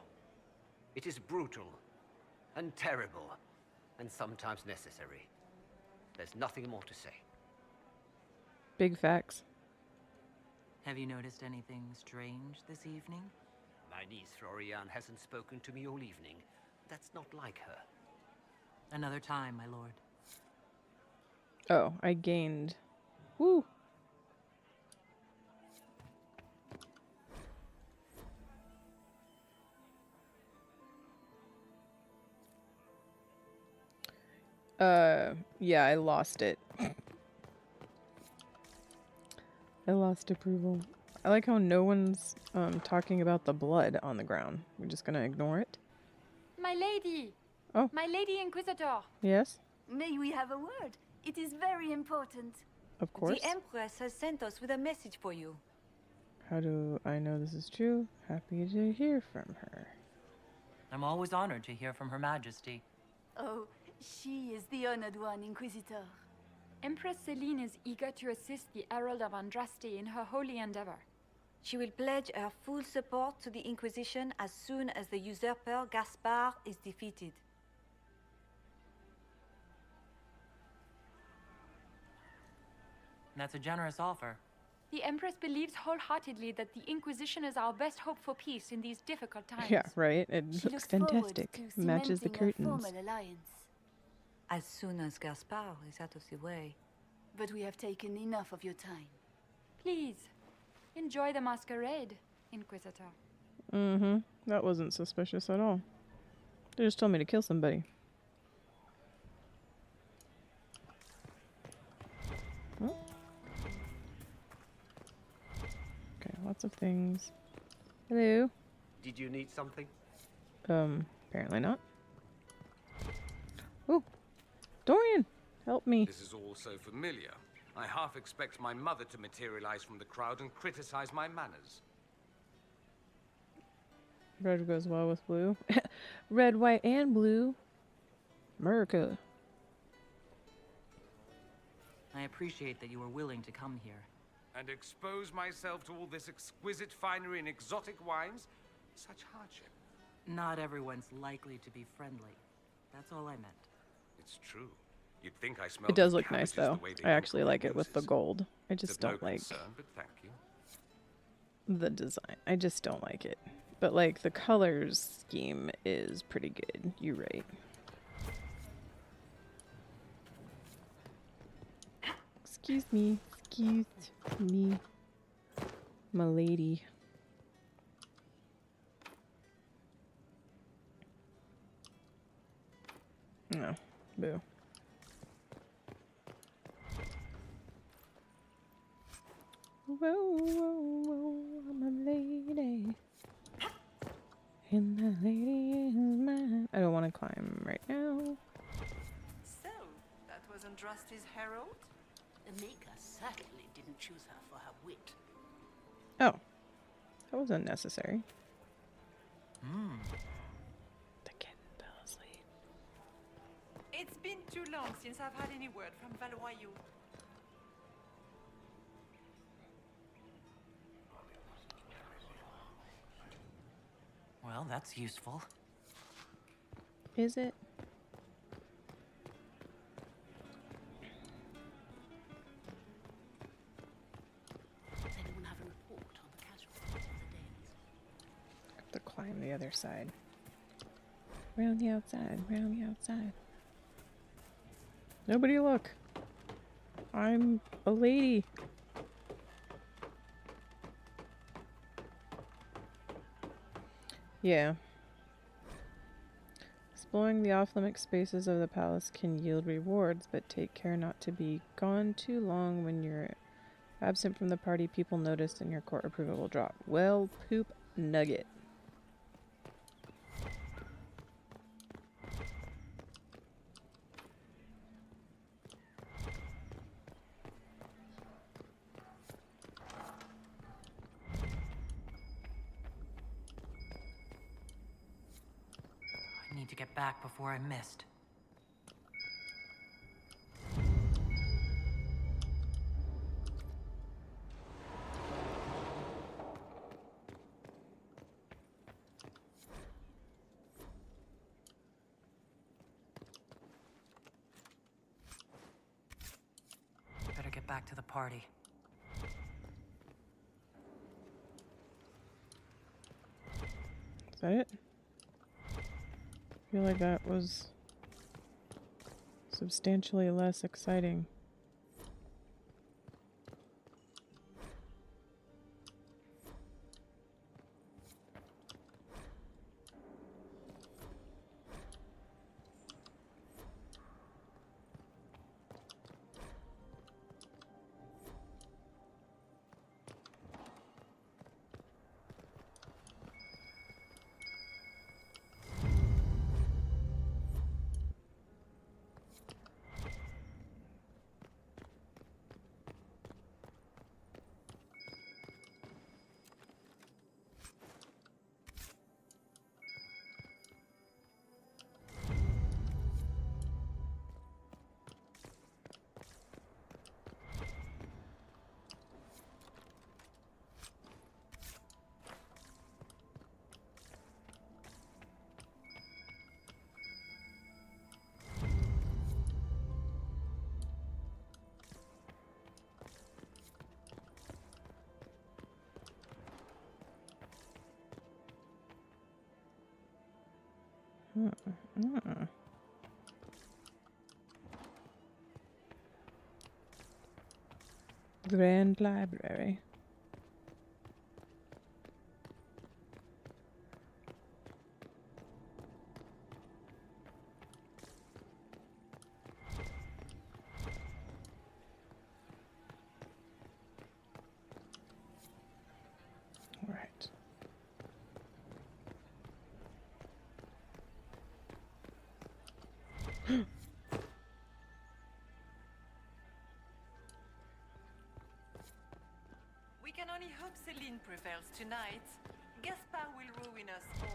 [SPEAKER 20] It is brutal, and terrible, and sometimes necessary. There's nothing more to say.
[SPEAKER 1] Big facts.
[SPEAKER 6] Have you noticed anything strange this evening?
[SPEAKER 20] My niece Florian hasn't spoken to me all evening. That's not like her.
[SPEAKER 6] Another time, my lord.
[SPEAKER 1] Oh, I gained. Woo! Yeah, I lost it. I lost approval. I like how no one's talking about the blood on the ground. We're just gonna ignore it.
[SPEAKER 9] My lady!
[SPEAKER 1] Oh.
[SPEAKER 9] My lady Inquisitor!
[SPEAKER 1] Yes?
[SPEAKER 16] May we have a word? It is very important.
[SPEAKER 1] Of course.
[SPEAKER 18] The Empress has sent us with a message for you.
[SPEAKER 1] How do I know this is true? Happy to hear from her.
[SPEAKER 6] I'm always honored to hear from Her Majesty.
[SPEAKER 16] Oh, she is the honored one, Inquisitor.
[SPEAKER 9] Empress Celine is eager to assist the Herald of Andraste in her holy endeavor.
[SPEAKER 18] She will pledge her full support to the Inquisition as soon as the usurper Gaspard is defeated.
[SPEAKER 6] That's a generous offer.
[SPEAKER 9] The Empress believes wholeheartedly that the Inquisition is our best hope for peace in these difficult times.
[SPEAKER 1] Yeah, right? It
[SPEAKER 16] She
[SPEAKER 1] looks
[SPEAKER 16] forward
[SPEAKER 1] fantastic.
[SPEAKER 16] to
[SPEAKER 1] Matches the
[SPEAKER 16] cementing a
[SPEAKER 1] curtains.
[SPEAKER 16] formal alliance.
[SPEAKER 18] As soon as Gaspard is out of the way.
[SPEAKER 16] But we have taken enough of your time.
[SPEAKER 9] Please, enjoy the masquerade, Inquisitor.
[SPEAKER 1] Mm-hmm. That wasn't suspicious at all. They just told me to kill somebody. Oh. Okay, lots of things. Hello.
[SPEAKER 20] Did you need something?
[SPEAKER 1] Apparently not. Oh, Dorian, help me.
[SPEAKER 12] This is all so familiar. I half expect my mother to materialize from the crowd and criticize my manners.
[SPEAKER 1] Red goes well with blue. Red, white, and blue. America.
[SPEAKER 6] I appreciate that you were willing to come here.
[SPEAKER 12] And expose myself to all this exquisite finery and exotic wines? Such hardship.
[SPEAKER 6] Not everyone's likely to be friendly. That's all I meant.
[SPEAKER 12] It's true. You'd think I smell.
[SPEAKER 1] It does look nice though. I actually like it with the gold. I just don't like
[SPEAKER 12] but thank you.
[SPEAKER 1] the design. I just don't like it. But like the colors scheme is pretty good. You're right. Excuse me. Excuse me. My lady. No. Boo. Whoa, whoa, whoa, I'm a lady. And the lady is mine. I don't want to climb right now.
[SPEAKER 13] So, that was Andraste's herald?
[SPEAKER 8] Amika certainly didn't choose her for her wit.
[SPEAKER 1] Oh. That was unnecessary. The kitten fell asleep.
[SPEAKER 13] It's been too long since I've had any word from Valoyou.
[SPEAKER 6] Well, that's useful.
[SPEAKER 1] Is it?
[SPEAKER 8] Does anyone have a report on the casualties of the Danes?
[SPEAKER 1] I have to climb the other side. Round the outside, round the outside. Nobody look. I'm a lady. Yeah. Exploring the off-limit spaces of the palace can yield rewards, but take care not to be gone too long. When you're absent from the party, people notice and your court approval will drop. Well, poop nugget.
[SPEAKER 6] I need to get back before I missed. Better get back to the party.
[SPEAKER 1] Is that it? I feel like that was substantially less exciting. Grand Library. All right.
[SPEAKER 13] We can only hope Celine prevails tonight. Gaspar will ruin us all.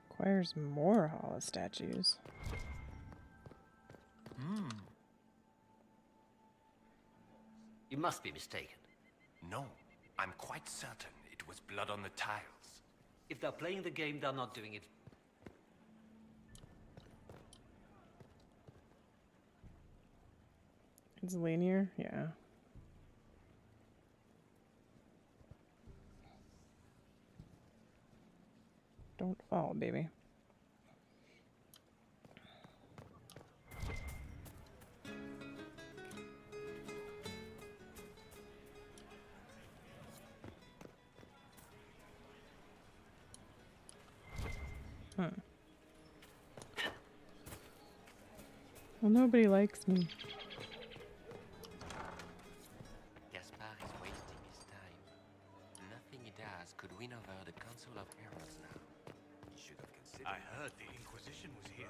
[SPEAKER 1] Requires more hollow statues.
[SPEAKER 20] You must be mistaken.
[SPEAKER 11] No, I'm quite certain it was blood on the tiles.
[SPEAKER 20] If they're playing the game, they're not doing it.
[SPEAKER 1] It's linear? Yeah. Don't fall, baby. Well, nobody likes me.
[SPEAKER 11] Gaspar is wasting his time. Nothing he does could win over the Council of Heralds now. He should have considered.
[SPEAKER 14] I heard the Inquisition was here.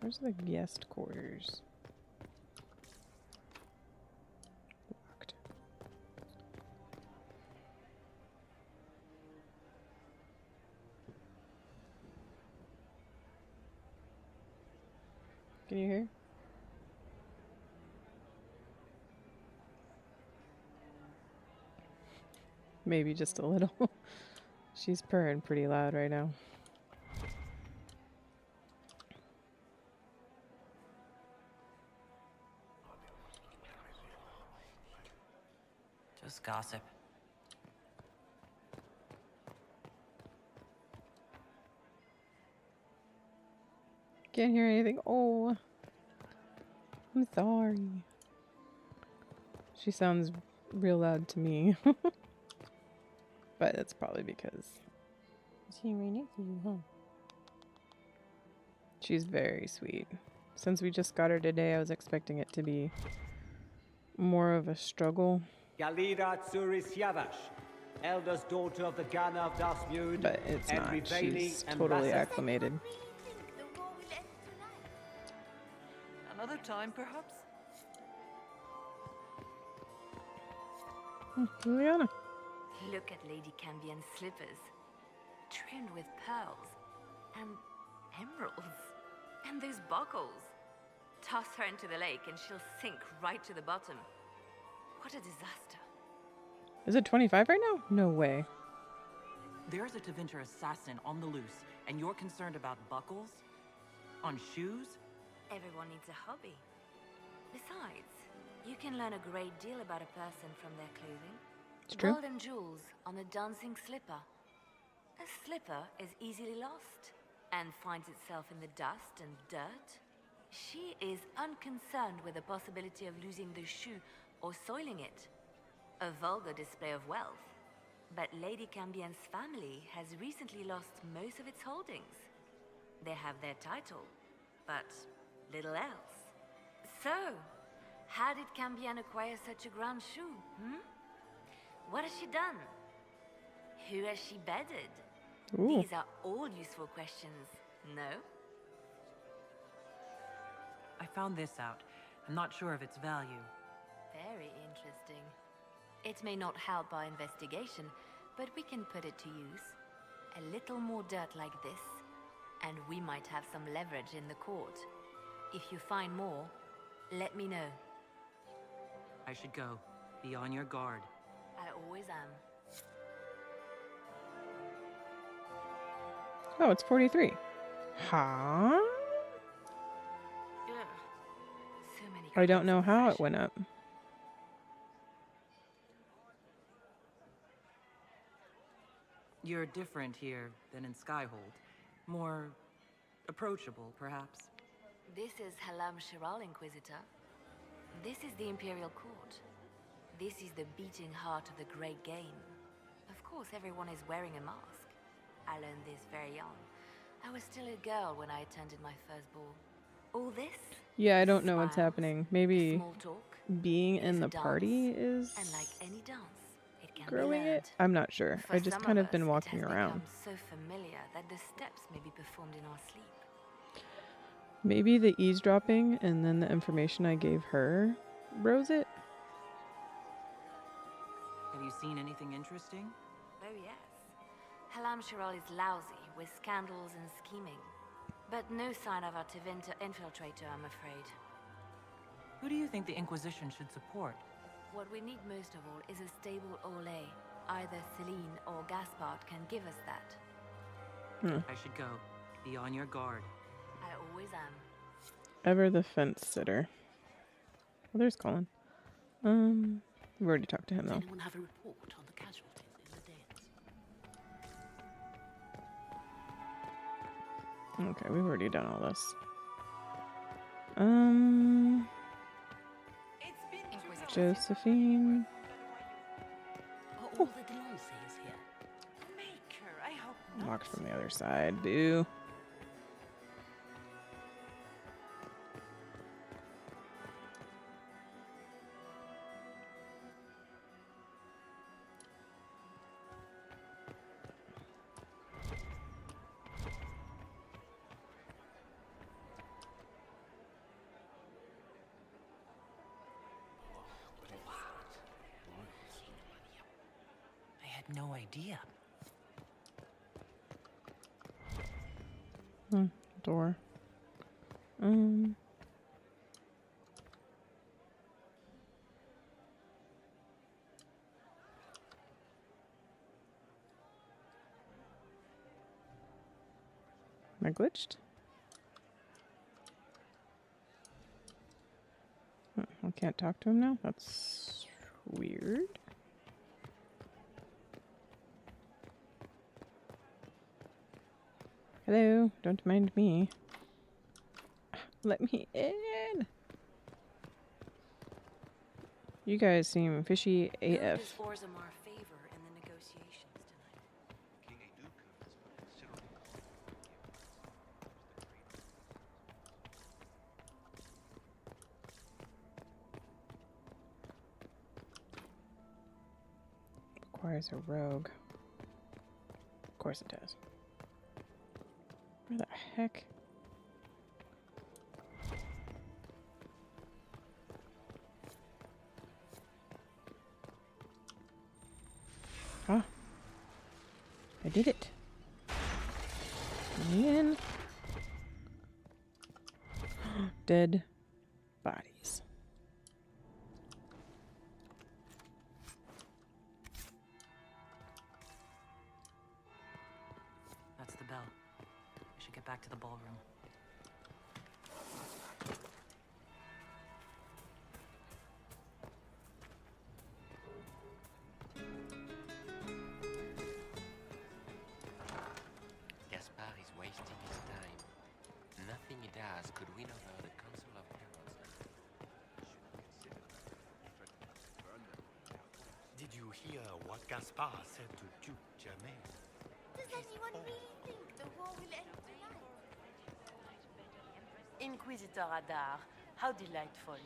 [SPEAKER 1] Where's the guest quarters? Locked. Can you hear? Maybe just a little. She's purring pretty loud right now.
[SPEAKER 6] Just gossip.
[SPEAKER 1] Can't hear anything. Oh, I'm sorry. She sounds real loud to me. But it's probably because she's right next to you, huh? She's very sweet. Since we just got her today, I was expecting it to be more of a struggle.
[SPEAKER 15] Galira Tsuris Yavash, eldest daughter of the Ghana of Dasmune,
[SPEAKER 1] But it's
[SPEAKER 15] and
[SPEAKER 1] not.
[SPEAKER 15] Riveni
[SPEAKER 1] She's totally
[SPEAKER 15] ambassador.
[SPEAKER 1] acclimated.
[SPEAKER 13] Another time, perhaps?
[SPEAKER 1] Juliana.
[SPEAKER 5] Look at Lady Cambian's slippers, trimmed with pearls and emeralds, and those buckles. Toss her into the lake and she'll sink right to the bottom. What a disaster.
[SPEAKER 1] Is it 25 right now? No way.
[SPEAKER 6] There's a Tevinter assassin on the loose, and you're concerned about buckles? On shoes?
[SPEAKER 5] Everyone needs a hobby. Besides, you can learn a great deal about a person from their clothing.
[SPEAKER 1] It's true.
[SPEAKER 5] Golden jewels on a dancing slipper. A slipper is easily lost and finds itself in the dust and dirt. She is unconcerned with the possibility of losing the shoe or soiling it. A vulgar display of wealth. But Lady Cambian's family has recently lost most of its holdings. They have their title, but little else. So, how did Cambian acquire such a grand shoe, What has she done? Who has she bedded?
[SPEAKER 1] Ooh.
[SPEAKER 5] These are all useful questions, no?
[SPEAKER 6] I found this out. I'm not sure of its value.
[SPEAKER 5] Very interesting. It may not help our investigation, but we can put it to use. A little more dirt like this, and we might have some leverage in the court. If you find more, let me know.
[SPEAKER 6] I should go. Be on your guard.
[SPEAKER 5] I always am.
[SPEAKER 1] Oh, it's 43. Huh?
[SPEAKER 5] Ugh. So many
[SPEAKER 1] I don't know how it went up.
[SPEAKER 6] You're different here than in Skyhold. More approachable, perhaps.
[SPEAKER 5] This is Halam Shiral, Inquisitor. This is the Imperial Court. This is the beating heart of the Great Game. Of course, everyone is wearing a mask. I learned this very young. I was still a girl when I attended my first ball. All this?
[SPEAKER 1] Yeah, I don't know what's happening. Maybe
[SPEAKER 5] small talk,
[SPEAKER 1] being in the party is
[SPEAKER 5] and like any dance, it can
[SPEAKER 1] growing
[SPEAKER 5] be
[SPEAKER 1] it.
[SPEAKER 5] learned.
[SPEAKER 1] I'm not sure.
[SPEAKER 5] For
[SPEAKER 1] I just
[SPEAKER 5] some
[SPEAKER 1] kind of
[SPEAKER 5] us,
[SPEAKER 1] been
[SPEAKER 5] it
[SPEAKER 1] walking
[SPEAKER 5] has
[SPEAKER 1] around.
[SPEAKER 5] become so familiar that the steps may be performed in our sleep.
[SPEAKER 1] Maybe the eavesdropping and then the information I gave her rose it.
[SPEAKER 6] Have you seen anything interesting?
[SPEAKER 5] Oh yes. Halam Shiral is lousy with scandals and scheming. But no sign of a Tevinter infiltrator, I'm afraid.
[SPEAKER 6] Who do you think the Inquisition should support?
[SPEAKER 5] What we need most of all is a stable Ole. Either Celine or Gaspard can give us that.
[SPEAKER 6] I should go. Be on your guard.
[SPEAKER 5] I always am.
[SPEAKER 1] Ever the fence sitter. Oh, there's Colin. We've already talked to him
[SPEAKER 8] Does
[SPEAKER 1] though.
[SPEAKER 8] anyone have a report on the casualties in the dens?
[SPEAKER 1] Okay, we've already done all this. Josephine.
[SPEAKER 8] Are all the Delancey's here?
[SPEAKER 13] Maker, I hope not.
[SPEAKER 1] Locked from the other side. Boo.
[SPEAKER 6] I had no idea.
[SPEAKER 1] Door. Am I glitched? I can't talk to him now? That's weird. Hello, don't mind me. Let me in! You guys seem fishy AF. Requires a rogue. Of course it does. Where the heck? Ah. I did it. In. Dead bodies.
[SPEAKER 6] That's the bell. We should get back to the ballroom.
[SPEAKER 11] Gaspar is wasting his time. Nothing he does could win over the Council of Heralds now.
[SPEAKER 7] Did you hear what Gaspar said to Duke Germain?
[SPEAKER 17] Does anyone really think the war will end tonight? Inquisitor Adar, how delightful.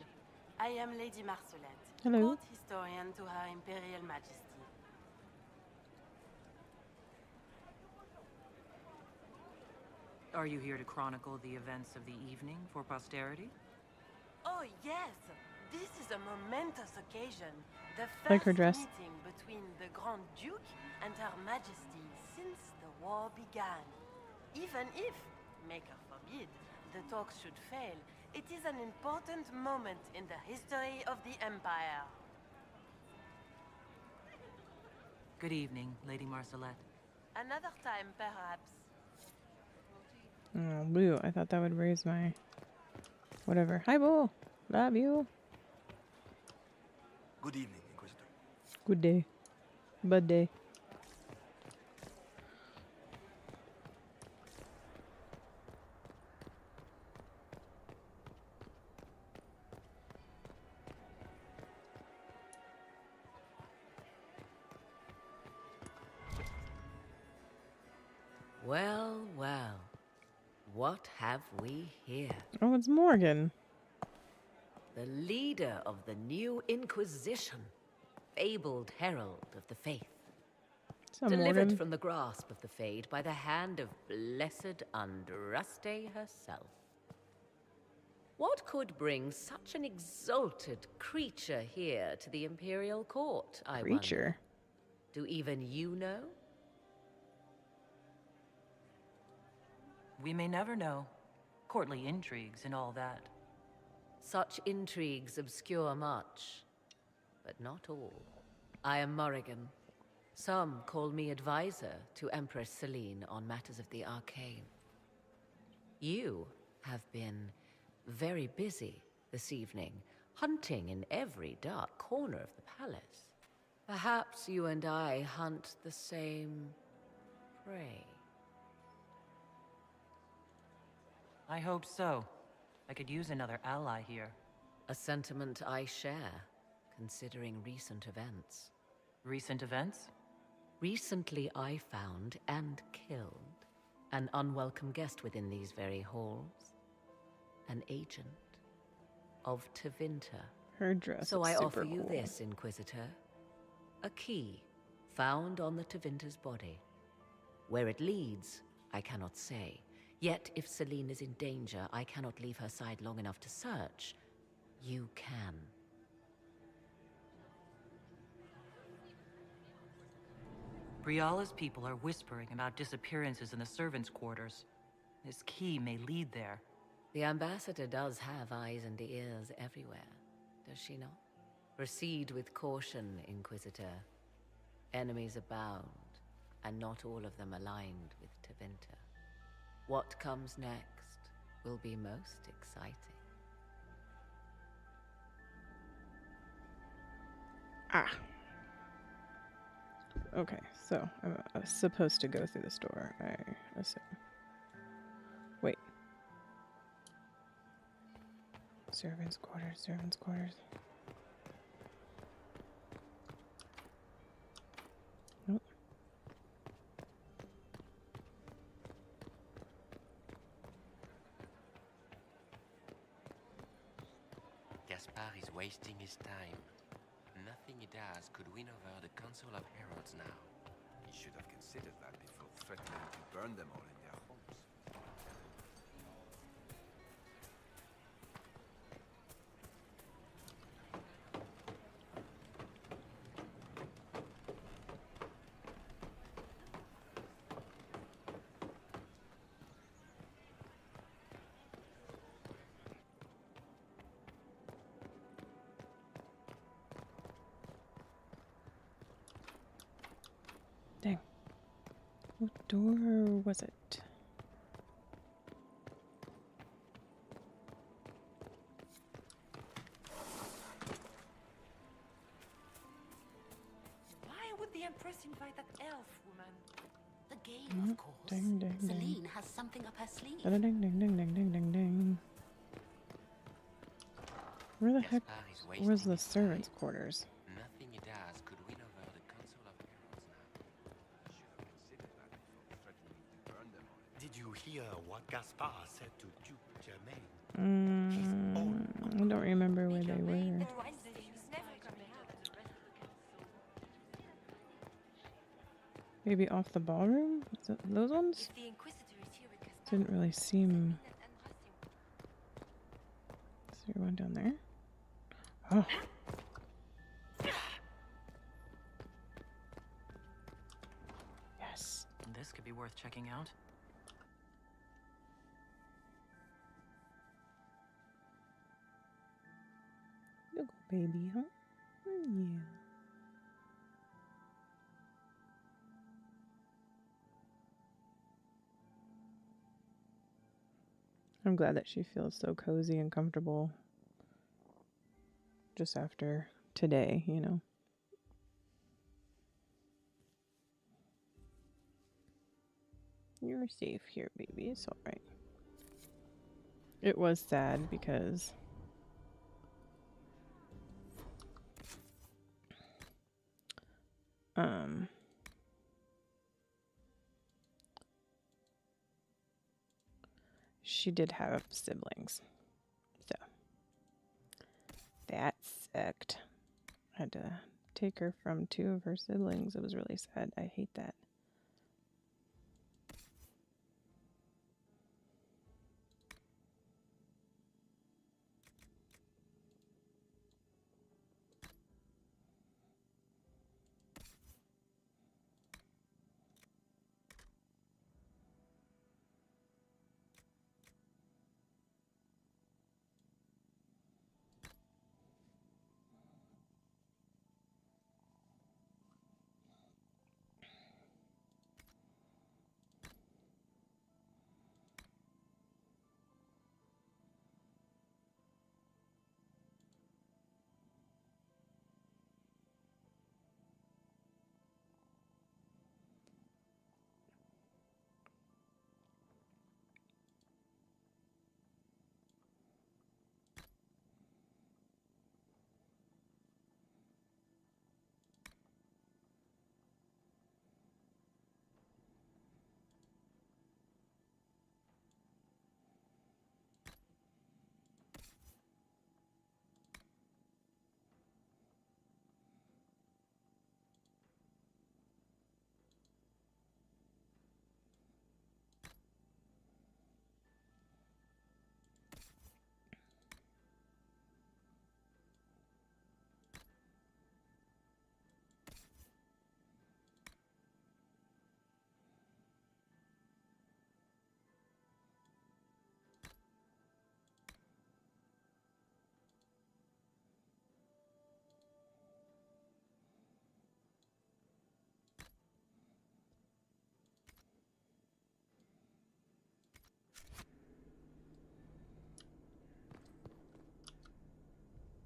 [SPEAKER 17] I am Lady Marcelette,
[SPEAKER 1] Hello.
[SPEAKER 17] court historian to Her Imperial Majesty.
[SPEAKER 6] Are you here to chronicle the events of the evening for posterity?
[SPEAKER 17] Oh yes, this is a momentous occasion. The
[SPEAKER 1] Like
[SPEAKER 17] first
[SPEAKER 1] her dress.
[SPEAKER 17] meeting between the Grand Duke and Her Majesty since the war began. Even if, Maker forbid, the talks should fail, it is an important moment in the history of the Empire.
[SPEAKER 6] Good evening, Lady Marcelette.
[SPEAKER 17] Another time, perhaps.
[SPEAKER 1] Oh, boo. I thought that would raise my... Whatever. Hi, Bo. Love you.
[SPEAKER 10] Good evening, Inquisitor.
[SPEAKER 1] Good day. Bad day.
[SPEAKER 21] Well, well. What have we here?
[SPEAKER 1] Oh, it's Morgan.
[SPEAKER 21] The leader of the new Inquisition. Fabled herald of the faith.
[SPEAKER 1] So
[SPEAKER 21] Delivered
[SPEAKER 1] Morgan.
[SPEAKER 21] from the grasp of the Fade by the hand of blessed Andraste herself. What could bring such an exalted creature here to the Imperial Court, I wonder?
[SPEAKER 1] Creature?
[SPEAKER 21] Do even you know?
[SPEAKER 6] We may never know. Courtly intrigues and all that.
[SPEAKER 21] Such intrigues obscure much, but not all. I am Morrigan. Some call me advisor to Empress Celine on matters of the arcane. You have been very busy this evening, hunting in every dark corner of the palace. Perhaps you and I hunt the same prey.
[SPEAKER 6] I hope so. I could use another ally here.
[SPEAKER 21] A sentiment I share, considering recent events.
[SPEAKER 6] Recent events?
[SPEAKER 21] Recently I found and killed an unwelcome guest within these very halls. An agent of Tevinter.
[SPEAKER 1] Her dress
[SPEAKER 21] So
[SPEAKER 1] is
[SPEAKER 21] I
[SPEAKER 1] super
[SPEAKER 21] offer you
[SPEAKER 1] cool.
[SPEAKER 21] this, Inquisitor. A key found on the Tevinter's body. Where it leads, I cannot say. Yet, if Celine is in danger, I cannot leave her side long enough to search. You can.
[SPEAKER 6] Briala's people are whispering about disappearances in the servants' quarters. This key may lead there.
[SPEAKER 21] The ambassador does have eyes and ears everywhere, does she not? Proceed with caution, Inquisitor. Enemies abound, and not all of them aligned with Tevinter. What comes next will be most exciting.
[SPEAKER 1] Ah. Okay, so I'm supposed to go through this door, I assume. Wait. Servants' quarters, servants' quarters. Nope.
[SPEAKER 11] Gaspar is wasting his time. Nothing he does could win over the Council of Heralds now.
[SPEAKER 10] He should have considered that before threatening to burn them all in their homes.
[SPEAKER 1] Dang. What door was it?
[SPEAKER 13] Why would the Empress invite that elf woman?
[SPEAKER 8] The game, of course.
[SPEAKER 1] Ding, ding, ding.
[SPEAKER 8] Celine has something up her sleeve.
[SPEAKER 1] Ding, ding, ding, ding, ding, ding, ding. Where the heck was the servants' quarters?
[SPEAKER 11] Nothing he does could win over the Council of Heralds now.
[SPEAKER 10] He should have considered that before threatening to burn them all.
[SPEAKER 7] Did you hear what Gaspar said to Duke Germain?
[SPEAKER 1] I don't remember where they were. Maybe off the ballroom? Is it those ones? Didn't really seem. Is there one down there? Oh. Yes.
[SPEAKER 6] This could be worth checking out.
[SPEAKER 1] Little baby, huh? Yeah. I'm glad that she feels so cozy and comfortable just after today, you know. You're safe here, baby. It's all right. It was sad because she did have siblings. So that sucked. I had to take her from 2 of her siblings. It was really sad. I hate that.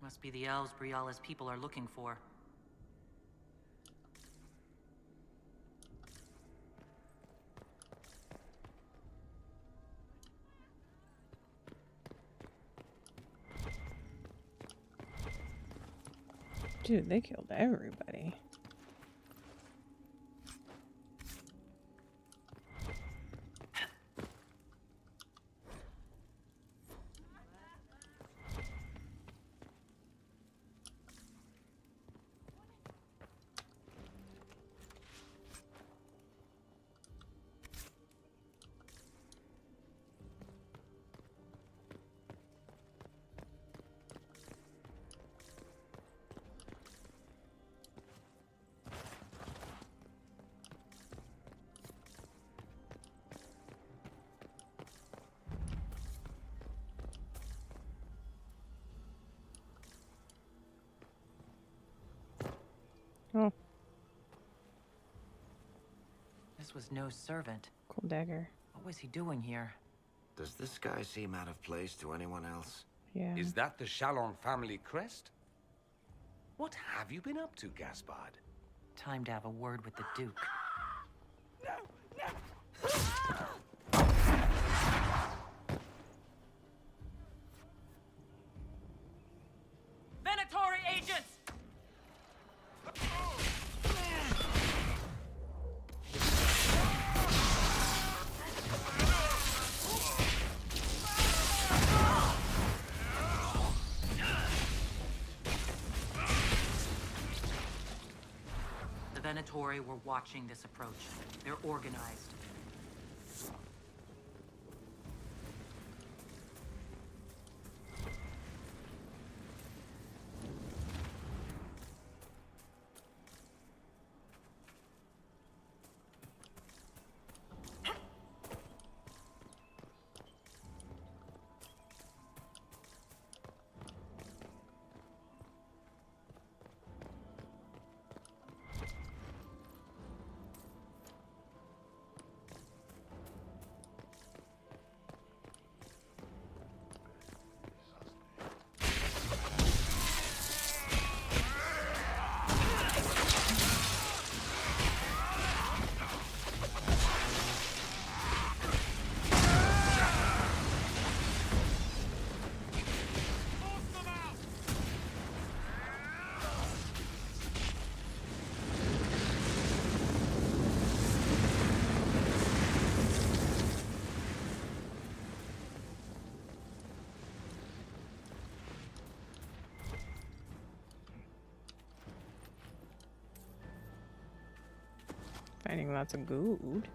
[SPEAKER 6] Must be the elves Briala's people are looking for.
[SPEAKER 1] Dude, they killed everybody. Oh.
[SPEAKER 6] This was no servant.
[SPEAKER 1] Cool dagger.
[SPEAKER 6] What was he doing here?
[SPEAKER 2] Does this guy seem out of place to anyone else?
[SPEAKER 1] Yeah.
[SPEAKER 12] Is that the Chalon family crest? What have you been up to, Gaspard?
[SPEAKER 6] Time to have a word with the Duke.
[SPEAKER 13] Venatori agents!
[SPEAKER 6] The Venatori were watching this approach. They're organized.
[SPEAKER 1] Finding lots of gold.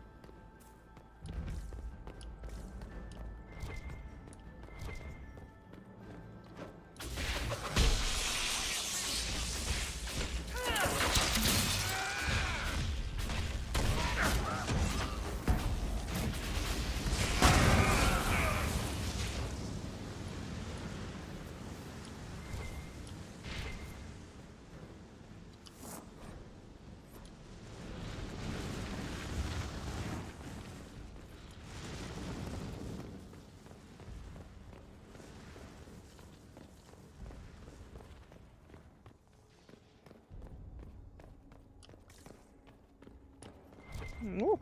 [SPEAKER 1] Ooh.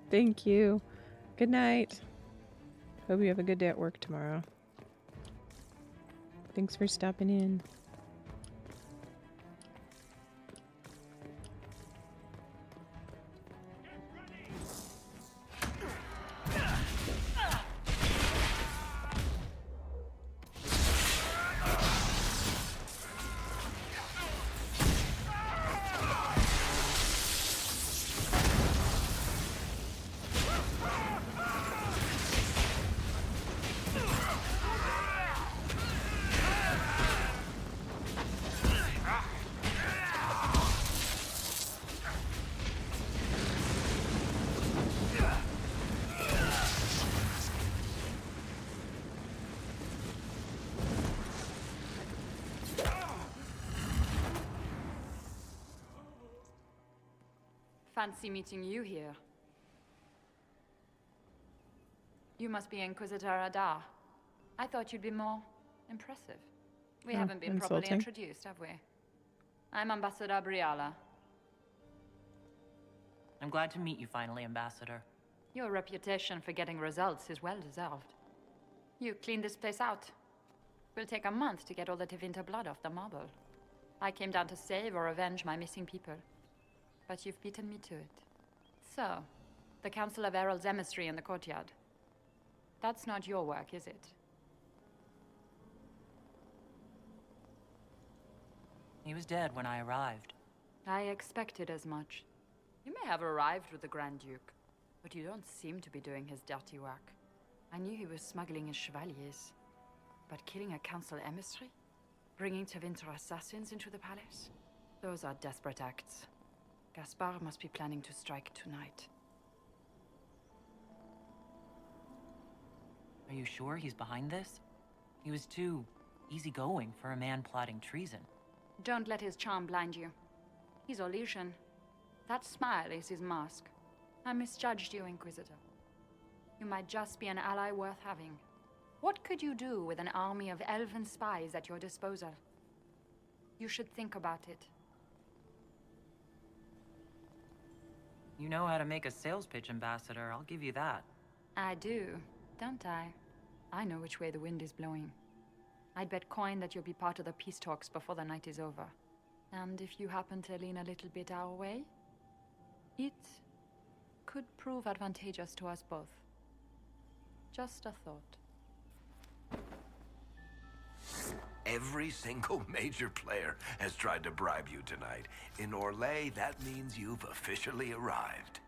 [SPEAKER 1] Thank you. Good night. Hope you have a good day at work tomorrow. Thanks for stopping in.
[SPEAKER 9] fancy meeting you here. You must be Inquisitor Adar. I thought you'd be more impressive. We haven't been properly
[SPEAKER 1] insulting.
[SPEAKER 9] introduced, have we? I'm Ambassador Briala.
[SPEAKER 6] I'm glad to meet you finally, Ambassador.
[SPEAKER 9] Your reputation for getting results is well deserved. You cleaned this place out. Will take a month to get all the Tevinter blood off the marble. I came down to save or avenge my missing people. But you've beaten me to it. So, the Council of Herald's emissary in the courtyard. That's not your work, is it?
[SPEAKER 6] He was dead when I arrived.
[SPEAKER 9] I expected as much. You may have arrived with the Grand Duke, but you don't seem to be doing his dirty work. I knew he was smuggling his chevaliers. But killing a council emissary? Bringing Tevinter assassins into the palace? Those are desperate acts. Gaspard must be planning to strike tonight.
[SPEAKER 6] Are you sure he's behind this? He was too easygoing for a man plotting treason.
[SPEAKER 9] Don't let his charm blind you. He's Orlesian. That smile is his mask. I misjudged you, Inquisitor. You might just be an ally worth having. What could you do with an army of elven spies at your disposal? You should think about it.
[SPEAKER 6] You know how to make a sales pitch, Ambassador. I'll give you that.
[SPEAKER 9] I do, don't I? I know which way the wind is blowing. I'd bet coin that you'll be part of the peace talks before the night is over. And if you happen to lean a little bit our way, it could prove advantageous to us both. Just a thought.
[SPEAKER 2] Every single major player has tried to bribe you tonight. In Orlais, that means you've officially arrived.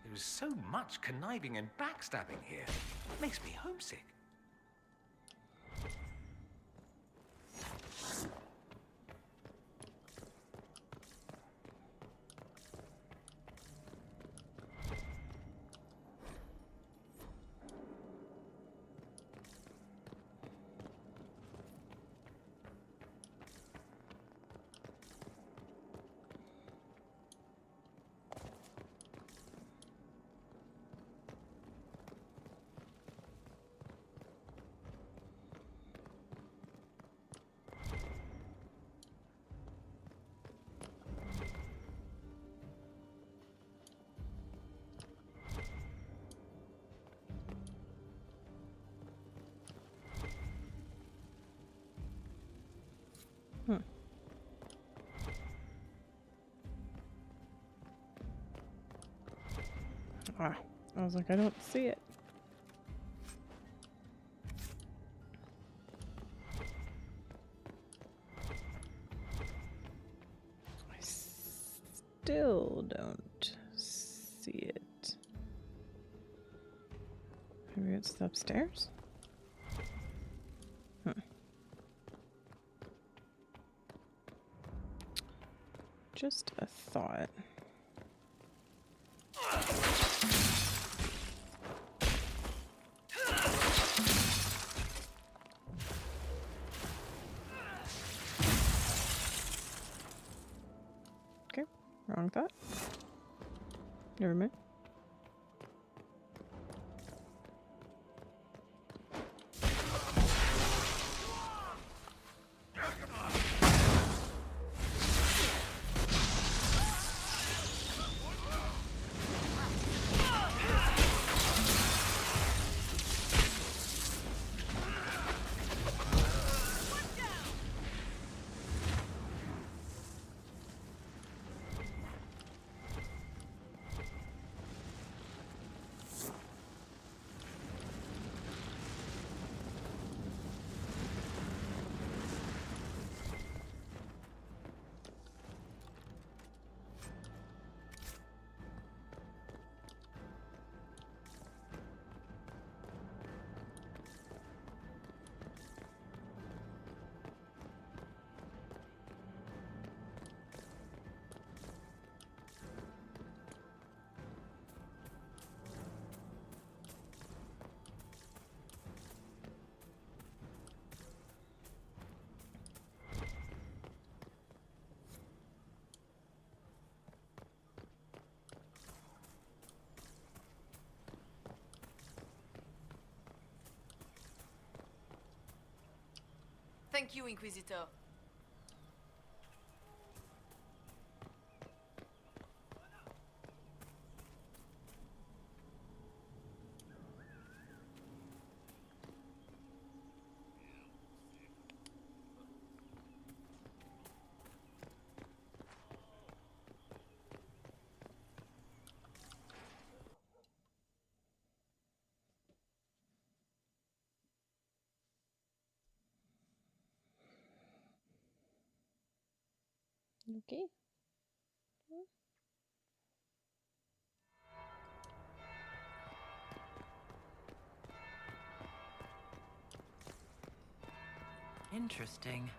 [SPEAKER 12] There is so much conniving and backstabbing here. It makes me homesick.
[SPEAKER 1] Ah, I was like, I don't see it. I still don't see it. Maybe it's upstairs? Just a thought. Okay, wrong thought. Never mind.
[SPEAKER 16] Thank you, Inquisitor.
[SPEAKER 1] Okay.
[SPEAKER 6] Interesting.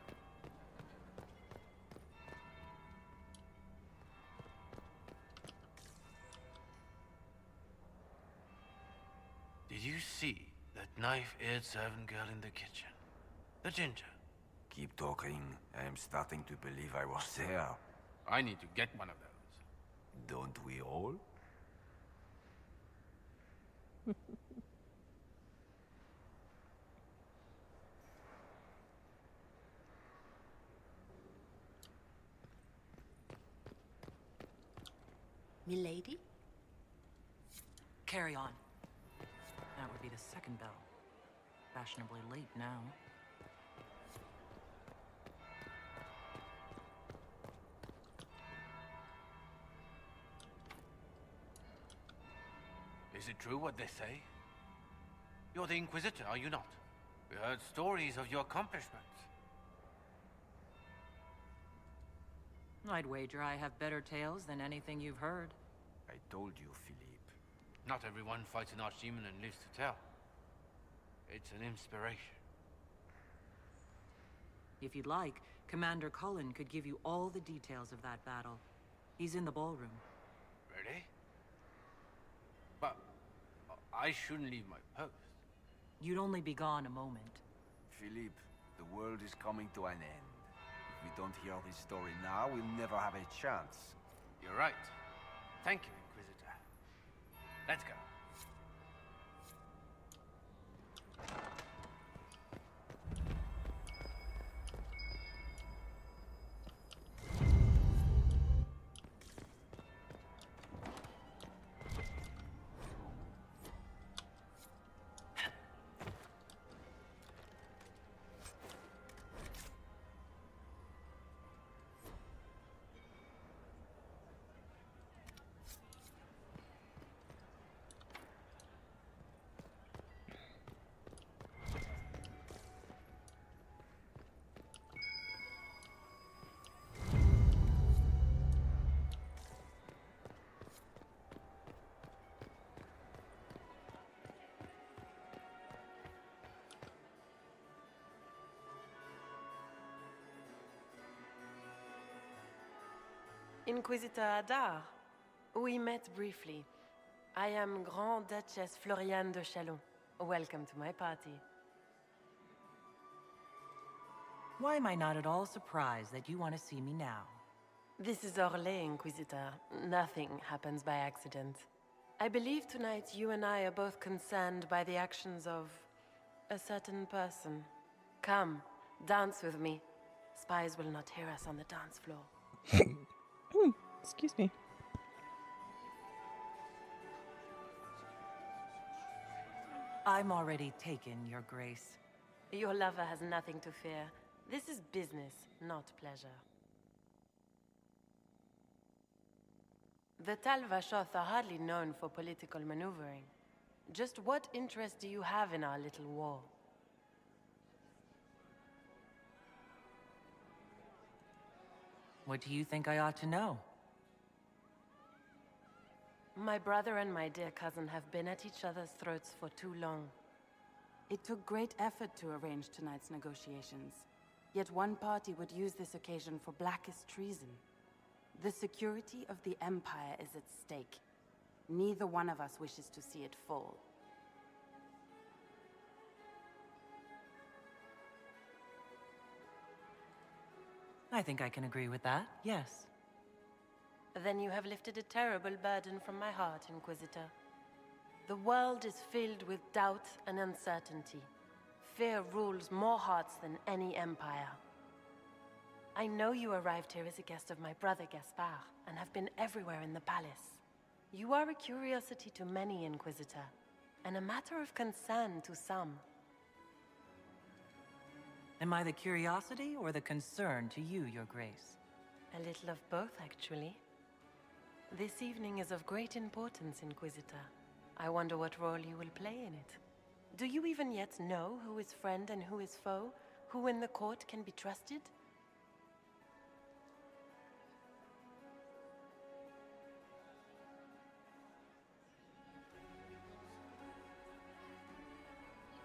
[SPEAKER 3] Did you see that knife-eared servant girl in the kitchen? The ginger.
[SPEAKER 2] Keep talking. I am starting to believe I was there.
[SPEAKER 3] I need to get one of those.
[SPEAKER 2] Don't we all?
[SPEAKER 13] Milady?
[SPEAKER 6] Carry on. That would be the second bell. Fashionably late now.
[SPEAKER 3] Is it true what they say? You're the Inquisitor, are you not? We heard stories of your accomplishments.
[SPEAKER 6] I'd wager I have better tales than anything you've heard.
[SPEAKER 2] I told you, Philippe.
[SPEAKER 3] Not everyone fights an archdemon and lives to tell. It's an inspiration.
[SPEAKER 6] If you'd like, Commander Cullen could give you all the details of that battle. He's in the ballroom.
[SPEAKER 3] Really? But I shouldn't leave my post.
[SPEAKER 6] You'd only be gone a moment.
[SPEAKER 2] Philippe, the world is coming to an end. If we don't hear his story now, we'll never have a chance.
[SPEAKER 3] You're right. Thank you, Inquisitor. Let's go.
[SPEAKER 17] Inquisitor Adar. We met briefly. I am Grand Duchess Floriane de Chalon. Welcome to my party.
[SPEAKER 6] Why am I not at all surprised that you want to see me now?
[SPEAKER 17] This is Orlais, Inquisitor. Nothing happens by accident. I believe tonight you and I are both concerned by the actions of a certain person. Come, dance with me. Spies will not hear us on the dance floor.
[SPEAKER 1] Excuse me.
[SPEAKER 6] I'm already taken, Your Grace.
[SPEAKER 17] Your lover has nothing to fear. This is business, not pleasure. The Tal Vashoth are hardly known for political maneuvering. Just what interest do you have in our little war?
[SPEAKER 6] What do you think I ought to know?
[SPEAKER 17] My brother and my dear cousin have been at each other's throats for too long.
[SPEAKER 4] It took great effort to arrange tonight's negotiations. Yet one party would use this occasion for blackest treason. The security of the Empire is at stake. Neither one of us wishes to see it fall.
[SPEAKER 6] I think I can agree with that, yes.
[SPEAKER 17] Then you have lifted a terrible burden from my heart, Inquisitor. The world is filled with doubt and uncertainty.
[SPEAKER 4] Fear rules more hearts than any empire. I know you arrived here as a guest of my brother Gaspard, and have been everywhere in the palace. You are a curiosity to many, Inquisitor, and a matter of concern to some.
[SPEAKER 6] Am I the curiosity or the concern to you, Your Grace?
[SPEAKER 4] A little of both, actually. This evening is of great importance, Inquisitor. I wonder what role you will play in it. Do you even yet know who is friend and who is foe? Who in the court can be trusted?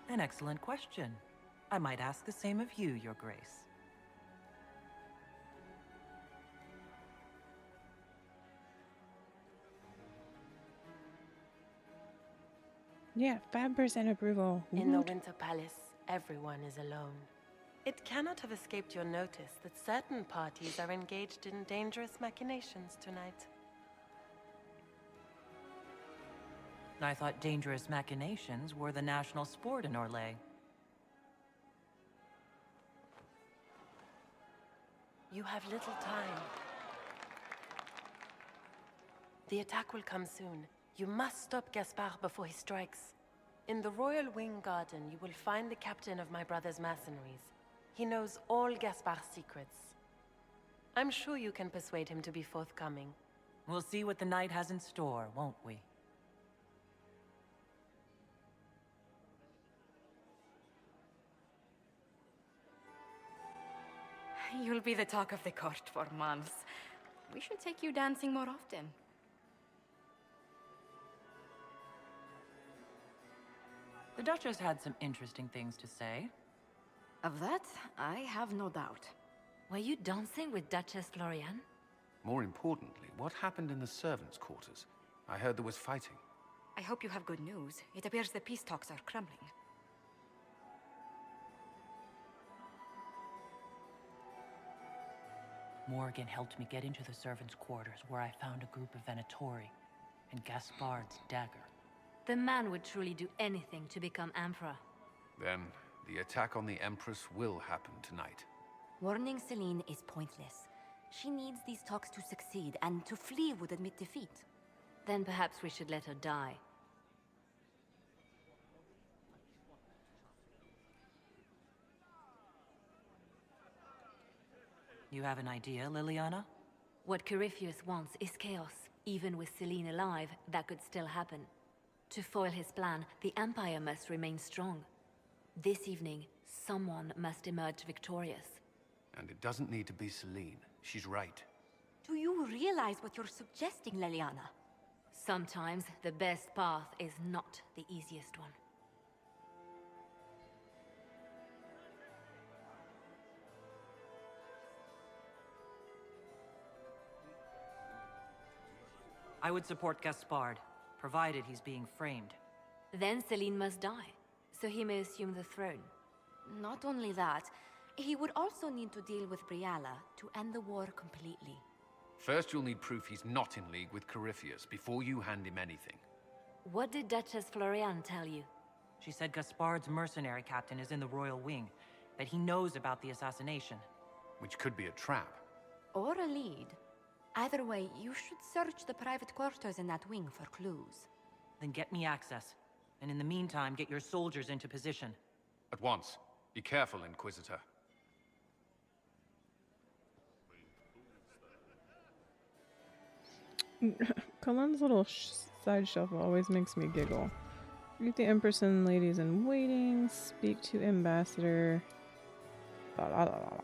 [SPEAKER 6] An excellent question. I might ask the same of you, Your Grace.
[SPEAKER 1] Yeah, 5% approval.
[SPEAKER 4] In the Winter Palace, everyone is alone. It cannot have escaped your notice that certain parties are engaged in dangerous machinations tonight.
[SPEAKER 6] I thought dangerous machinations were the national sport in Orlais.
[SPEAKER 4] You have little time. The attack will come soon. You must stop Gaspard before he strikes. In the Royal Wing Garden, you will find the captain of my brother's mercenaries. He knows all Gaspard's secrets. I'm sure you can persuade him to be forthcoming.
[SPEAKER 6] We'll see what the night has in store, won't we?
[SPEAKER 19] You'll be the talk of the court for months. We should take you dancing more often.
[SPEAKER 6] The Duchess had some interesting things to say.
[SPEAKER 19] Of that, I have no doubt.
[SPEAKER 5] Were you dancing with Duchess Florian?
[SPEAKER 3] More importantly, what happened in the servants' quarters? I heard there was fighting.
[SPEAKER 19] I hope you have good news. It appears the peace talks are crumbling.
[SPEAKER 6] Morgan helped me get into the servants' quarters, where I found a group of Venatori and Gaspard's dagger.
[SPEAKER 5] The man would truly do anything to become Emperor.
[SPEAKER 3] Then, the attack on the Empress will happen tonight.
[SPEAKER 22] Warning Celine is pointless. She needs these talks to succeed, and to flee would admit defeat.
[SPEAKER 5] Then perhaps we should let her die.
[SPEAKER 6] You have an idea, Liliana?
[SPEAKER 5] What Corypheus wants is chaos. Even with Celine alive, that could still happen. To foil his plan, the Empire must remain strong. This evening, someone must emerge victorious.
[SPEAKER 3] And it doesn't need to be Celine. She's right.
[SPEAKER 22] Do you realize what you're suggesting, Liliana?
[SPEAKER 5] Sometimes the best path is not the easiest one.
[SPEAKER 6] I would support Gaspard, provided he's being framed.
[SPEAKER 5] Then Celine must die, so he may assume the throne.
[SPEAKER 22] Not only that, he would also need to deal with Briala to end the war completely.
[SPEAKER 3] First, you'll need proof he's not in league with Corypheus before you hand him anything.
[SPEAKER 5] What did Duchess Florian tell you?
[SPEAKER 6] She said Gaspard's mercenary captain is in the royal wing, that he knows about the assassination.
[SPEAKER 3] Which could be a trap.
[SPEAKER 22] Or a lead. Either way, you should search the private quarters in that wing for clues.
[SPEAKER 6] Then get me access. And in the meantime, get your soldiers into position.
[SPEAKER 3] At once. Be careful, Inquisitor.
[SPEAKER 1] Kalan's little side shuffle always makes me giggle. Greet the Empress and ladies in waiting. Speak to Ambassador. La la la la.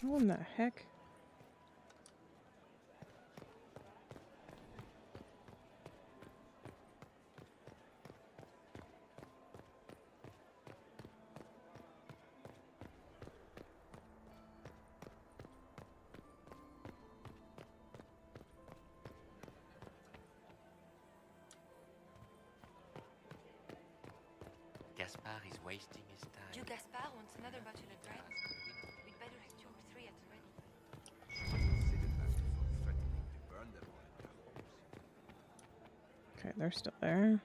[SPEAKER 1] What in the heck?
[SPEAKER 11] Gaspard is wasting his time.
[SPEAKER 19] Do Gaspard wants another bottle of wine? We'd better have 2 or 3 at the ready.
[SPEAKER 1] Okay, they're still there.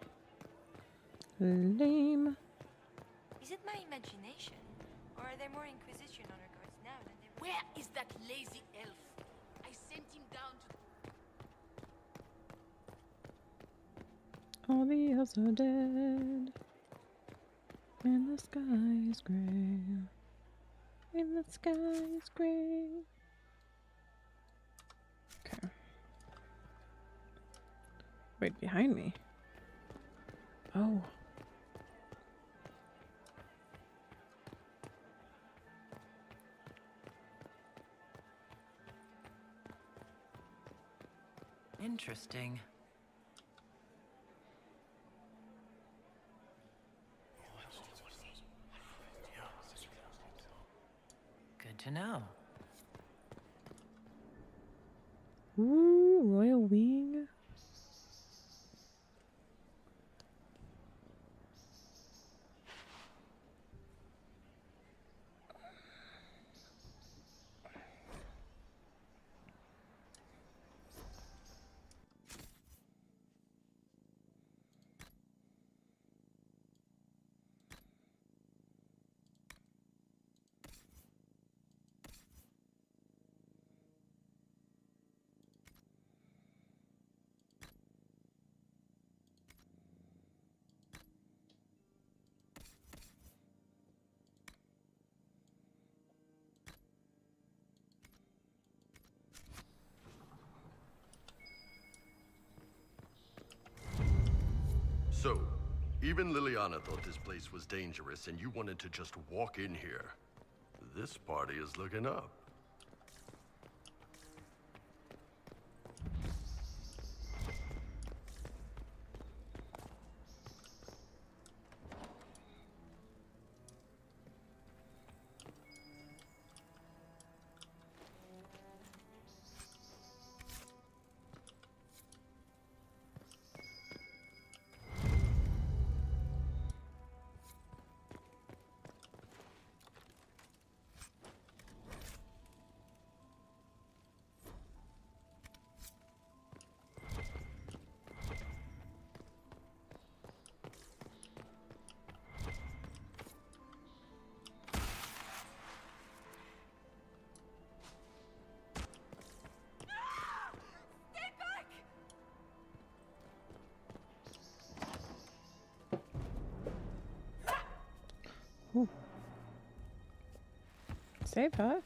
[SPEAKER 1] Lame.
[SPEAKER 19] Is it my imagination? Or are there more Inquisition on our guards now than there were?
[SPEAKER 8] Where is that lazy elf? I sent him down to...
[SPEAKER 1] All the elves are dead. And the sky is gray. And the sky is gray. Okay. Wait, behind me. Oh.
[SPEAKER 6] Interesting. Good to know.
[SPEAKER 1] Ooh, royal wing.
[SPEAKER 18] So, even Liliana thought this place was dangerous and you wanted to just walk in here. This party is looking up.
[SPEAKER 1] Ooh. Save her.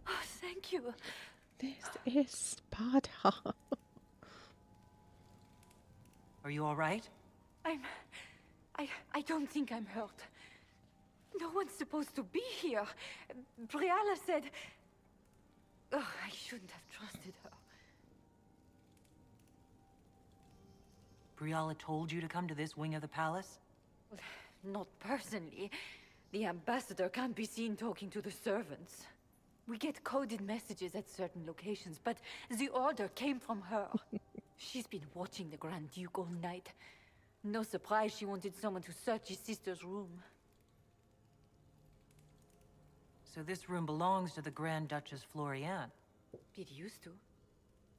[SPEAKER 19] Oh, thank you.
[SPEAKER 1] This is Sparta.
[SPEAKER 6] Are you all right?
[SPEAKER 19] I don't think I'm hurt. No one's supposed to be here. Briala said... Oh, I shouldn't have trusted her.
[SPEAKER 6] Briala told you to come to this wing of the palace?
[SPEAKER 19] Well, not personally. The ambassador can't be seen talking to the servants. We get coded messages at certain locations, but the order came from her. She's been watching the Grand Duke all night. No surprise she wanted someone to search his sister's room.
[SPEAKER 6] So this room belongs to the Grand Duchess Floriane?
[SPEAKER 19] It used to.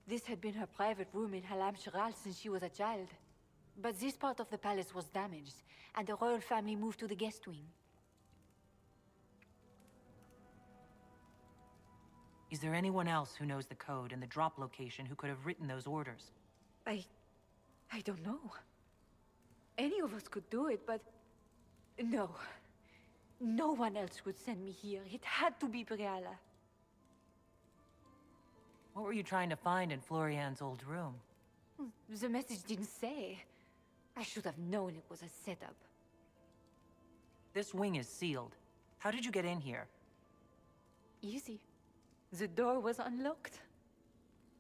[SPEAKER 19] This had been her private room in Halam Shiral since she was a child. But this part of the palace was damaged, and the royal family moved to the guest wing.
[SPEAKER 6] Is there anyone else who knows the code and the drop location who could have written those orders?
[SPEAKER 19] I don't know. Any of us could do it, but... No. No one else would send me here. It had to be Briala.
[SPEAKER 6] What were you trying to find in Floriane's old room?
[SPEAKER 19] The message didn't say. I should have known it was a setup.
[SPEAKER 6] This wing is sealed. How did you get in here?
[SPEAKER 19] Easy. The door was unlocked.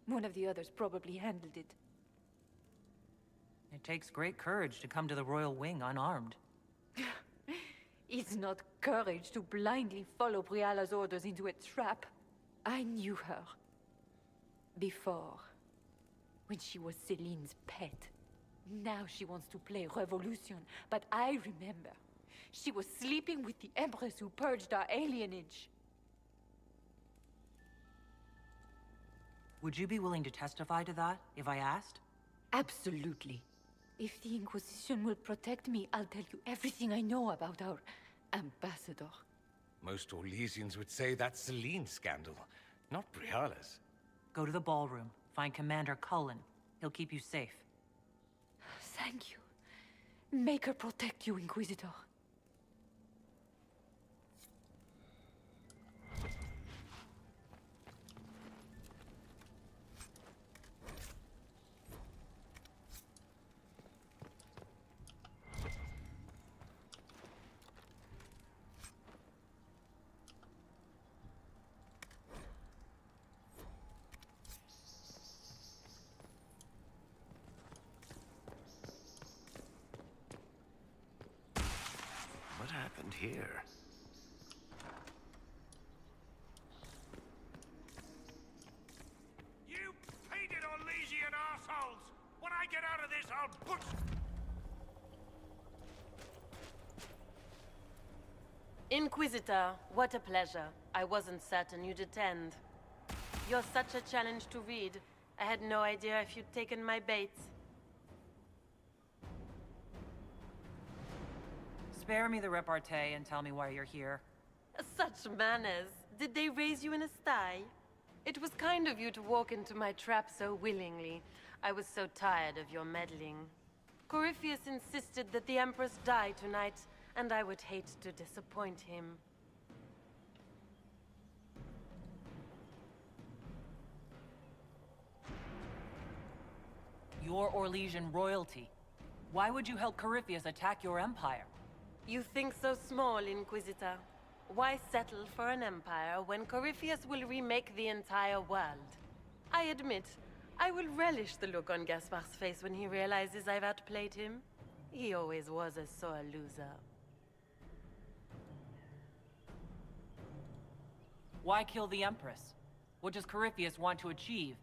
[SPEAKER 19] One of the others probably handled it.
[SPEAKER 6] It takes great courage to come to the Royal Wing unarmed.
[SPEAKER 19] It's not courage to blindly follow Briala's orders into a trap. I knew her. Before. When she was Celine's pet. Now she wants to play Revolution, but I remember. She was sleeping with the Empress who purged our alienage.
[SPEAKER 6] Would you be willing to testify to that, if I asked?
[SPEAKER 19] Absolutely. If the Inquisition will protect me, I'll tell you everything I know about our ambassador.
[SPEAKER 12] Most Orlesians would say that's Celine's scandal, not Briala's.
[SPEAKER 6] Go to the ballroom. Find Commander Cullen. He'll keep you safe.
[SPEAKER 19] Thank you. Make her protect you, Inquisitor.
[SPEAKER 2] What happened here?
[SPEAKER 12] You painted Orlesian assholes! When I get out of this, I'll butcher...
[SPEAKER 17] Inquisitor, what a pleasure. I wasn't certain you'd attend. You're such a challenge to read. I had no idea if you'd taken my bait.
[SPEAKER 6] Spare me the repartee and tell me why you're here.
[SPEAKER 17] Such manners. Did they raise you in a sty? It was kind of you to walk into my trap so willingly. I was so tired of your meddling. Corypheus insisted that the Empress die tonight, and I would hate to disappoint him.
[SPEAKER 6] You're Orlesian royalty. Why would you help Corypheus attack your empire?
[SPEAKER 17] You think so small, Inquisitor. Why settle for an empire when Corypheus will remake the entire world? I admit, I will relish the look on Gaspar's face when he realizes I've outplayed him. He always was a sore loser.
[SPEAKER 6] Why kill the Empress? What does Corypheus want to achieve?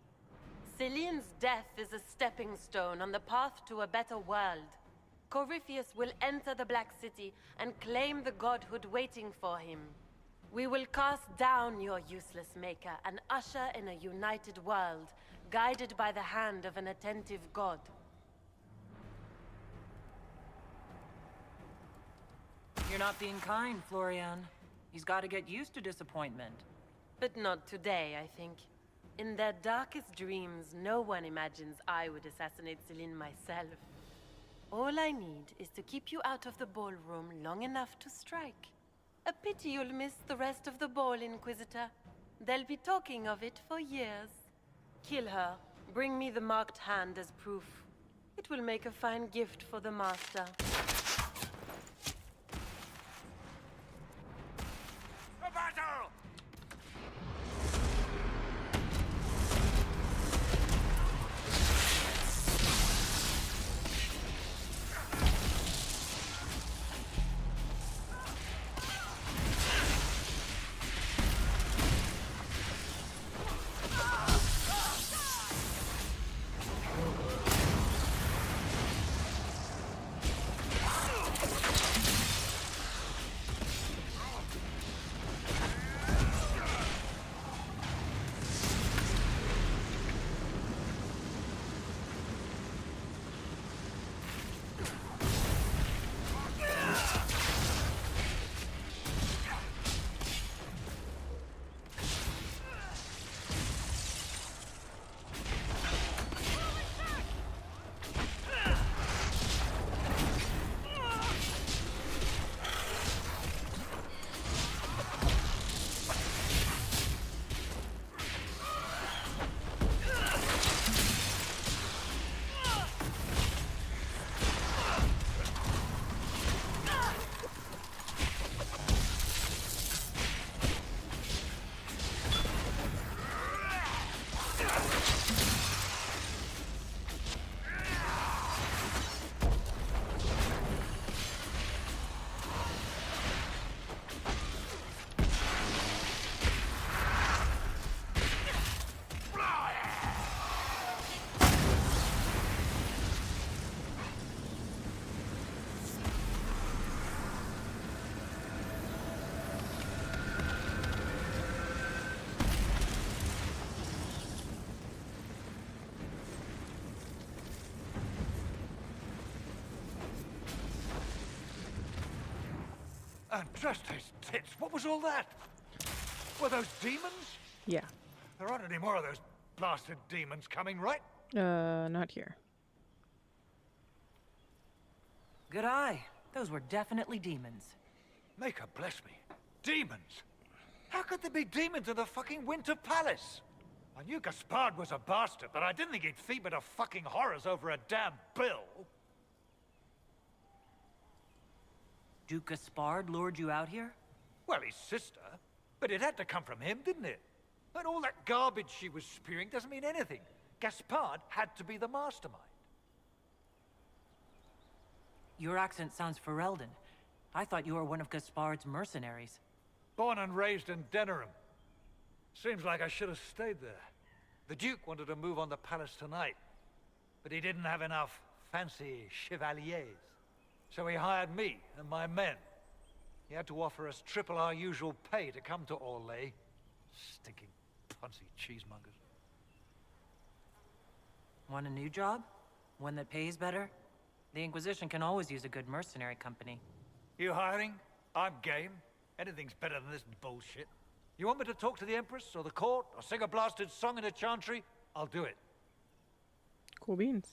[SPEAKER 17] Celine's death is a stepping stone on the path to a better world. Corypheus will enter the Black City and claim the godhood waiting for him. We will cast down your useless maker and usher in a united world, guided by the hand of an attentive god.
[SPEAKER 6] You're not being kind, Florian. He's got to get used to disappointment.
[SPEAKER 17] But not today, I think. In their darkest dreams, no one imagines I would assassinate Celine myself. All I need is to keep you out of the ballroom long enough to strike. A pity you'll miss the rest of the ball, Inquisitor. They'll be talking of it for years. Kill her. Bring me the marked hand as proof. It will make a fine gift for the Master.
[SPEAKER 12] A battle!
[SPEAKER 14] And trust his tits, what was all that? Were those demons?
[SPEAKER 1] Yeah.
[SPEAKER 14] There aren't any more of those blasted demons coming, right?
[SPEAKER 1] Not here.
[SPEAKER 6] Good eye. Those were definitely demons.
[SPEAKER 14] Maker bless me. Demons? How could there be demons in the fucking Winter Palace? I knew Gaspard was a bastard, but I didn't think he'd feed me to fucking horrors over a damn bill.
[SPEAKER 6] Duke Gaspard lured you out here?
[SPEAKER 14] Well, his sister. But it had to come from him, didn't it? And all that garbage she was spewing doesn't mean anything. Gaspard had to be the mastermind.
[SPEAKER 6] Your accent sounds Ferelden. I thought you were one of Gaspard's mercenaries.
[SPEAKER 14] Born and raised in Denerim. Seems like I should have stayed there. The Duke wanted to move on the palace tonight, but he didn't have enough fancy chevaliers. So he hired me and my men. He had to offer us triple our usual pay to come to Orlais. Stinking punsy cheesemongers.
[SPEAKER 6] Want a new job? One that pays better? The Inquisition can always use a good mercenary company.
[SPEAKER 14] You hiring? I'm game. Anything's better than this bullshit. You want me to talk to the Empress or the court or sing a blasted song in a chantry? I'll do it.
[SPEAKER 1] Cool beans.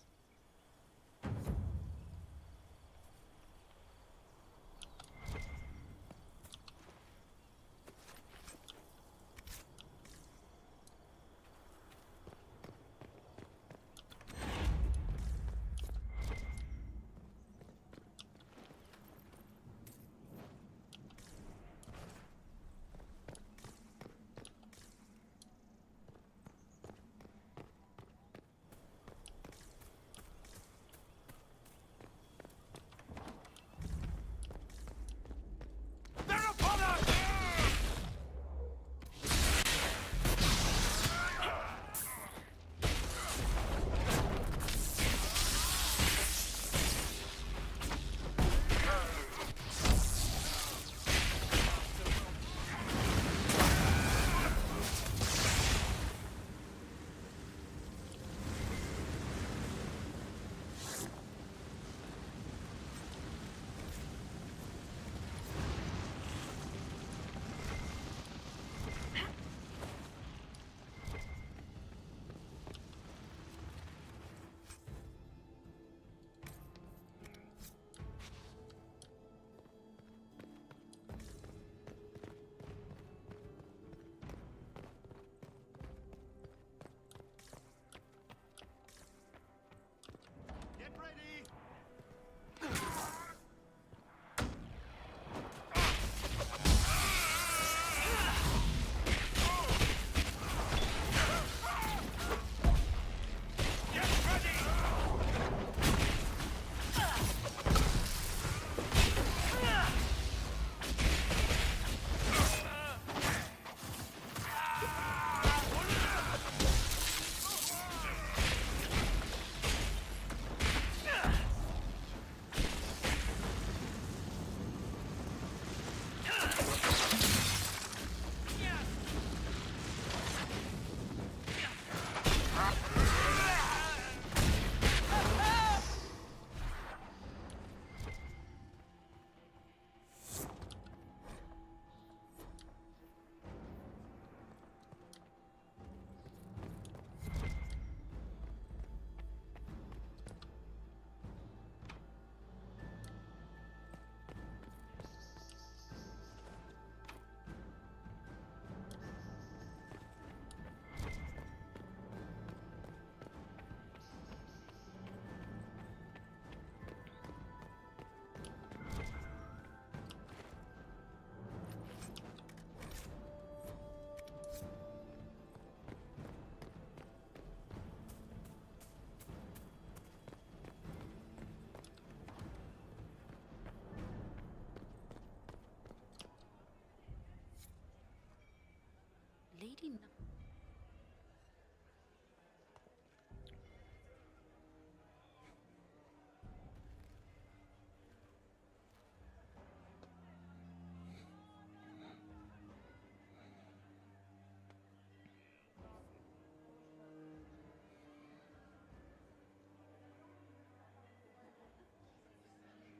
[SPEAKER 22] Lady...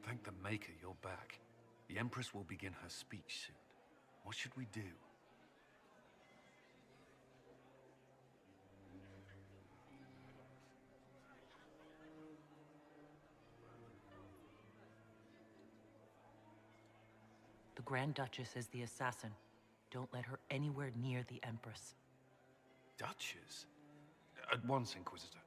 [SPEAKER 14] Thank the Maker you're back.
[SPEAKER 3] The Empress will begin her speech soon. What should we do?
[SPEAKER 6] The Grand Duchess is the assassin. Don't let her anywhere near the Empress.
[SPEAKER 3] Duchess? At once, Inquisitor.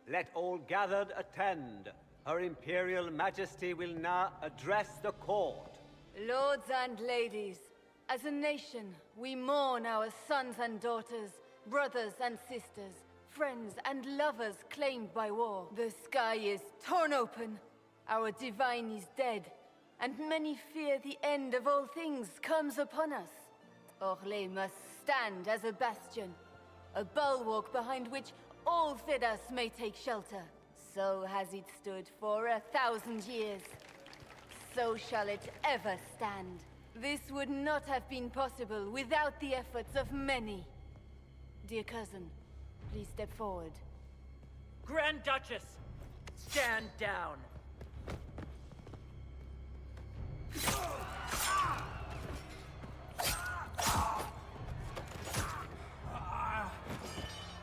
[SPEAKER 15] Let all gathered attend. Her Imperial Majesty will now address the court.
[SPEAKER 16] Lords and ladies, as a nation, we mourn our sons and daughters, brothers and sisters, friends and lovers claimed by war. The sky is torn open, our divine is dead, and many fear the end of all things comes upon us. Orlais must stand as a bastion, a bulwark behind which all Thedas may take shelter. So has it stood for 1,000 years. So shall it ever stand. This would not have been possible without the efforts of many. Dear cousin, please step forward.
[SPEAKER 6] Grand Duchess, stand down.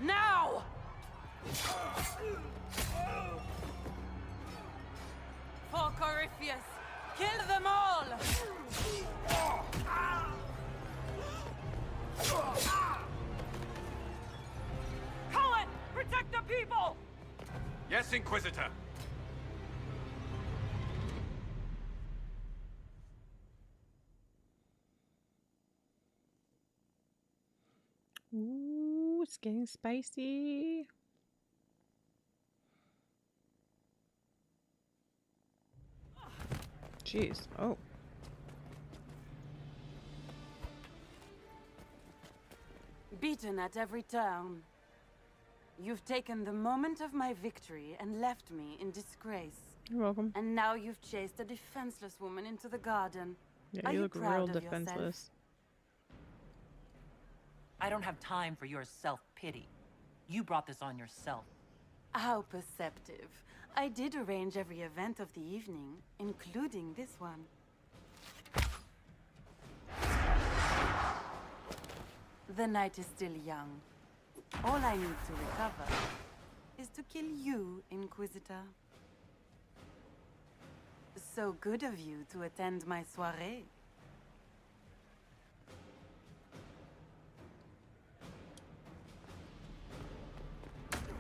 [SPEAKER 17] Now! For Corypheus, kill them all!
[SPEAKER 6] Cullen, protect the people!
[SPEAKER 3] Yes, Inquisitor.
[SPEAKER 1] Ooh, it's getting spicy. Jeez. Oh.
[SPEAKER 4] Beaten at every turn. You've taken the moment of my victory and left me in disgrace.
[SPEAKER 1] You're welcome.
[SPEAKER 4] And now you've chased a defenseless woman into the garden.
[SPEAKER 1] Yeah,
[SPEAKER 4] Are
[SPEAKER 1] you
[SPEAKER 4] you
[SPEAKER 1] look
[SPEAKER 4] proud
[SPEAKER 1] real
[SPEAKER 4] of yourself?
[SPEAKER 1] defenseless.
[SPEAKER 6] I don't have time for your self-pity. You brought this on yourself.
[SPEAKER 4] How perceptive. I did arrange every event of the evening, including this one. The night is still young. All I need to recover is to kill you, Inquisitor. So good of you to attend my soirée.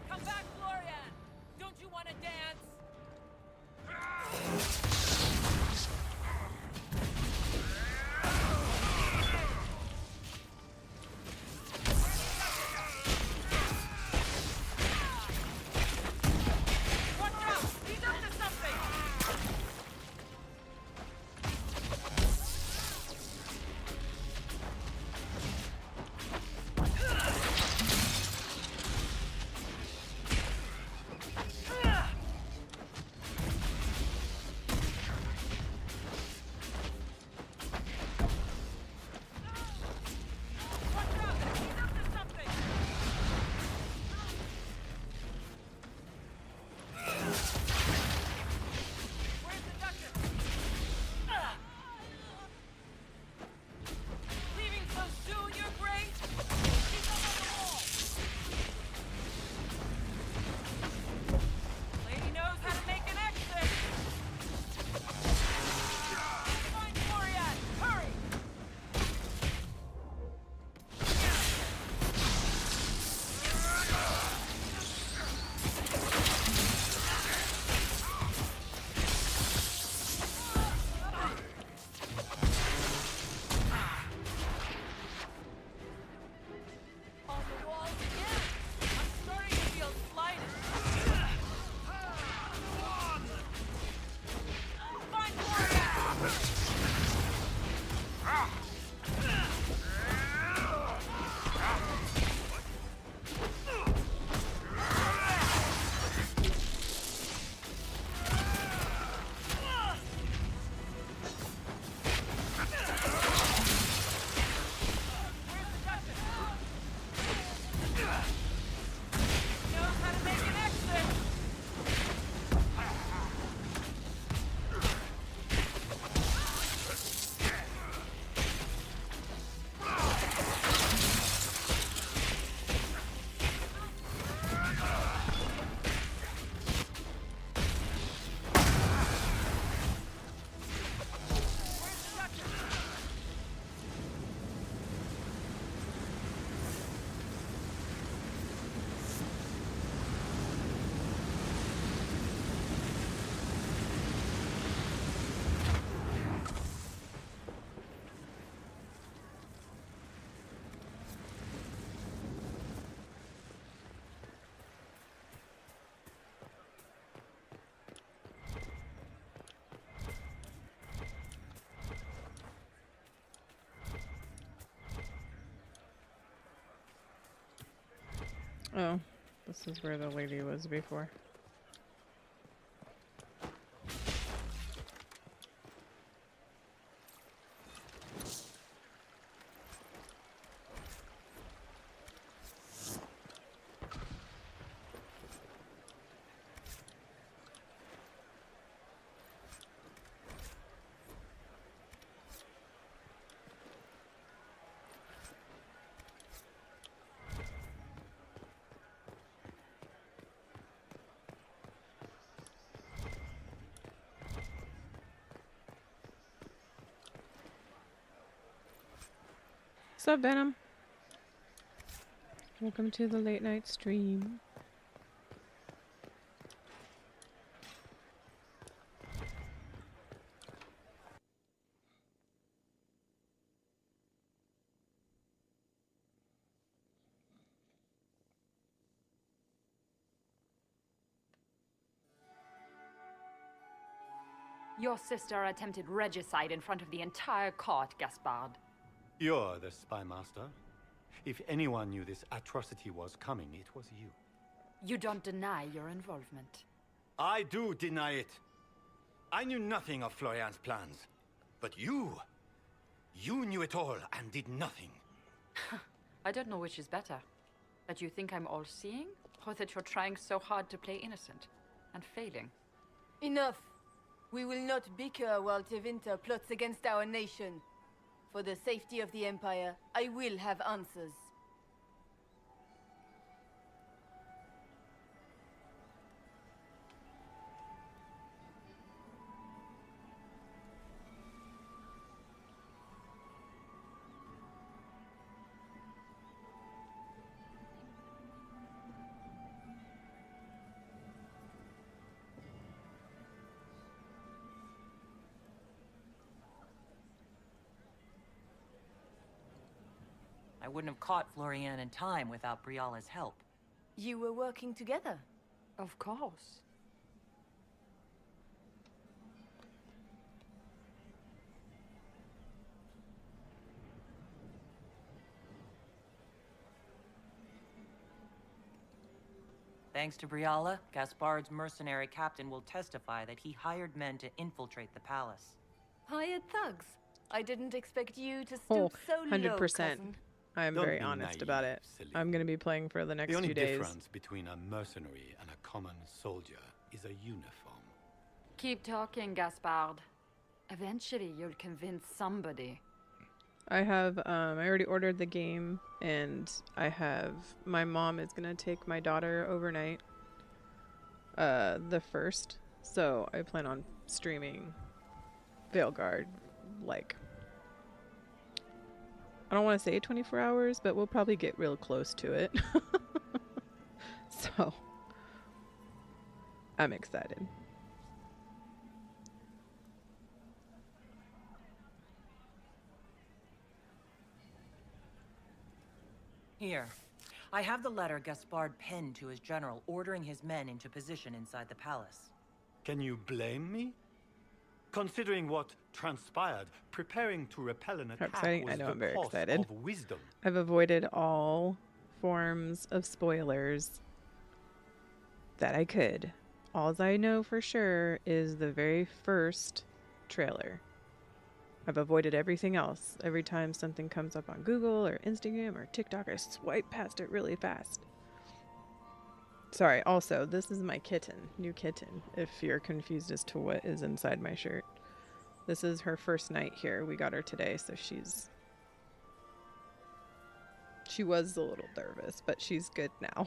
[SPEAKER 6] Come back, Florian! Don't you want to dance? Watch out! He's up to something!
[SPEAKER 1] Oh, this is where the lady was before. What's up, Venom? Welcome to the late night stream.
[SPEAKER 20] Your sister attempted regicide in front of the entire court, Gaspard.
[SPEAKER 7] You're the spy master. If anyone knew this atrocity was coming, it was you.
[SPEAKER 20] You don't deny your involvement.
[SPEAKER 7] I do deny it. I knew nothing of Florian's plans. But you knew it all and did nothing.
[SPEAKER 20] I don't know which is better. That you think I'm all-seeing, or that you're trying so hard to play innocent and failing.
[SPEAKER 16] Enough. We will not bicker while Tevinter plots against our nation. For the safety of the Empire, I will have answers.
[SPEAKER 6] I wouldn't have caught Florian in time without Briala's help.
[SPEAKER 16] You were working together?
[SPEAKER 20] Of course.
[SPEAKER 6] Thanks to Briala, Gaspard's mercenary captain will testify that he hired men to infiltrate the palace.
[SPEAKER 16] Hired thugs? I didn't expect you to stoop so low,
[SPEAKER 1] 100%.
[SPEAKER 16] cousin.
[SPEAKER 1] I'm
[SPEAKER 7] Don't
[SPEAKER 1] very
[SPEAKER 7] be
[SPEAKER 1] honest
[SPEAKER 7] naive,
[SPEAKER 1] about it.
[SPEAKER 7] silly.
[SPEAKER 1] I'm going to be playing for the next
[SPEAKER 7] The only
[SPEAKER 1] few days.
[SPEAKER 7] difference between a mercenary and a common soldier is a uniform.
[SPEAKER 20] Keep talking, Gaspard. Eventually, you'll convince somebody.
[SPEAKER 1] I have, I already ordered the game, and my mom is going to take my daughter overnight, the 1st, so I plan on streaming Veilguard, like, I don't want to say 24 hours, but we'll probably get real close to it. So, I'm excited.
[SPEAKER 6] Here. I have the letter Gaspard penned to his general ordering his men into position inside the palace.
[SPEAKER 7] Can you blame me? Considering what transpired, preparing to repel an attack
[SPEAKER 1] Exciting.
[SPEAKER 7] was
[SPEAKER 1] I know,
[SPEAKER 7] the
[SPEAKER 1] I'm very
[SPEAKER 7] cost
[SPEAKER 1] excited.
[SPEAKER 7] of wisdom.
[SPEAKER 1] I've avoided all forms of spoilers that I could. All I know for sure is the very first trailer. I've avoided everything else. Every time something comes up on Google or Instagram or TikTok, I swipe past it really fast. Sorry, also, this is my kitten, new kitten, if you're confused as to what is inside my shirt. This is her first night here. We got her today, so she was a little nervous, but she's good now.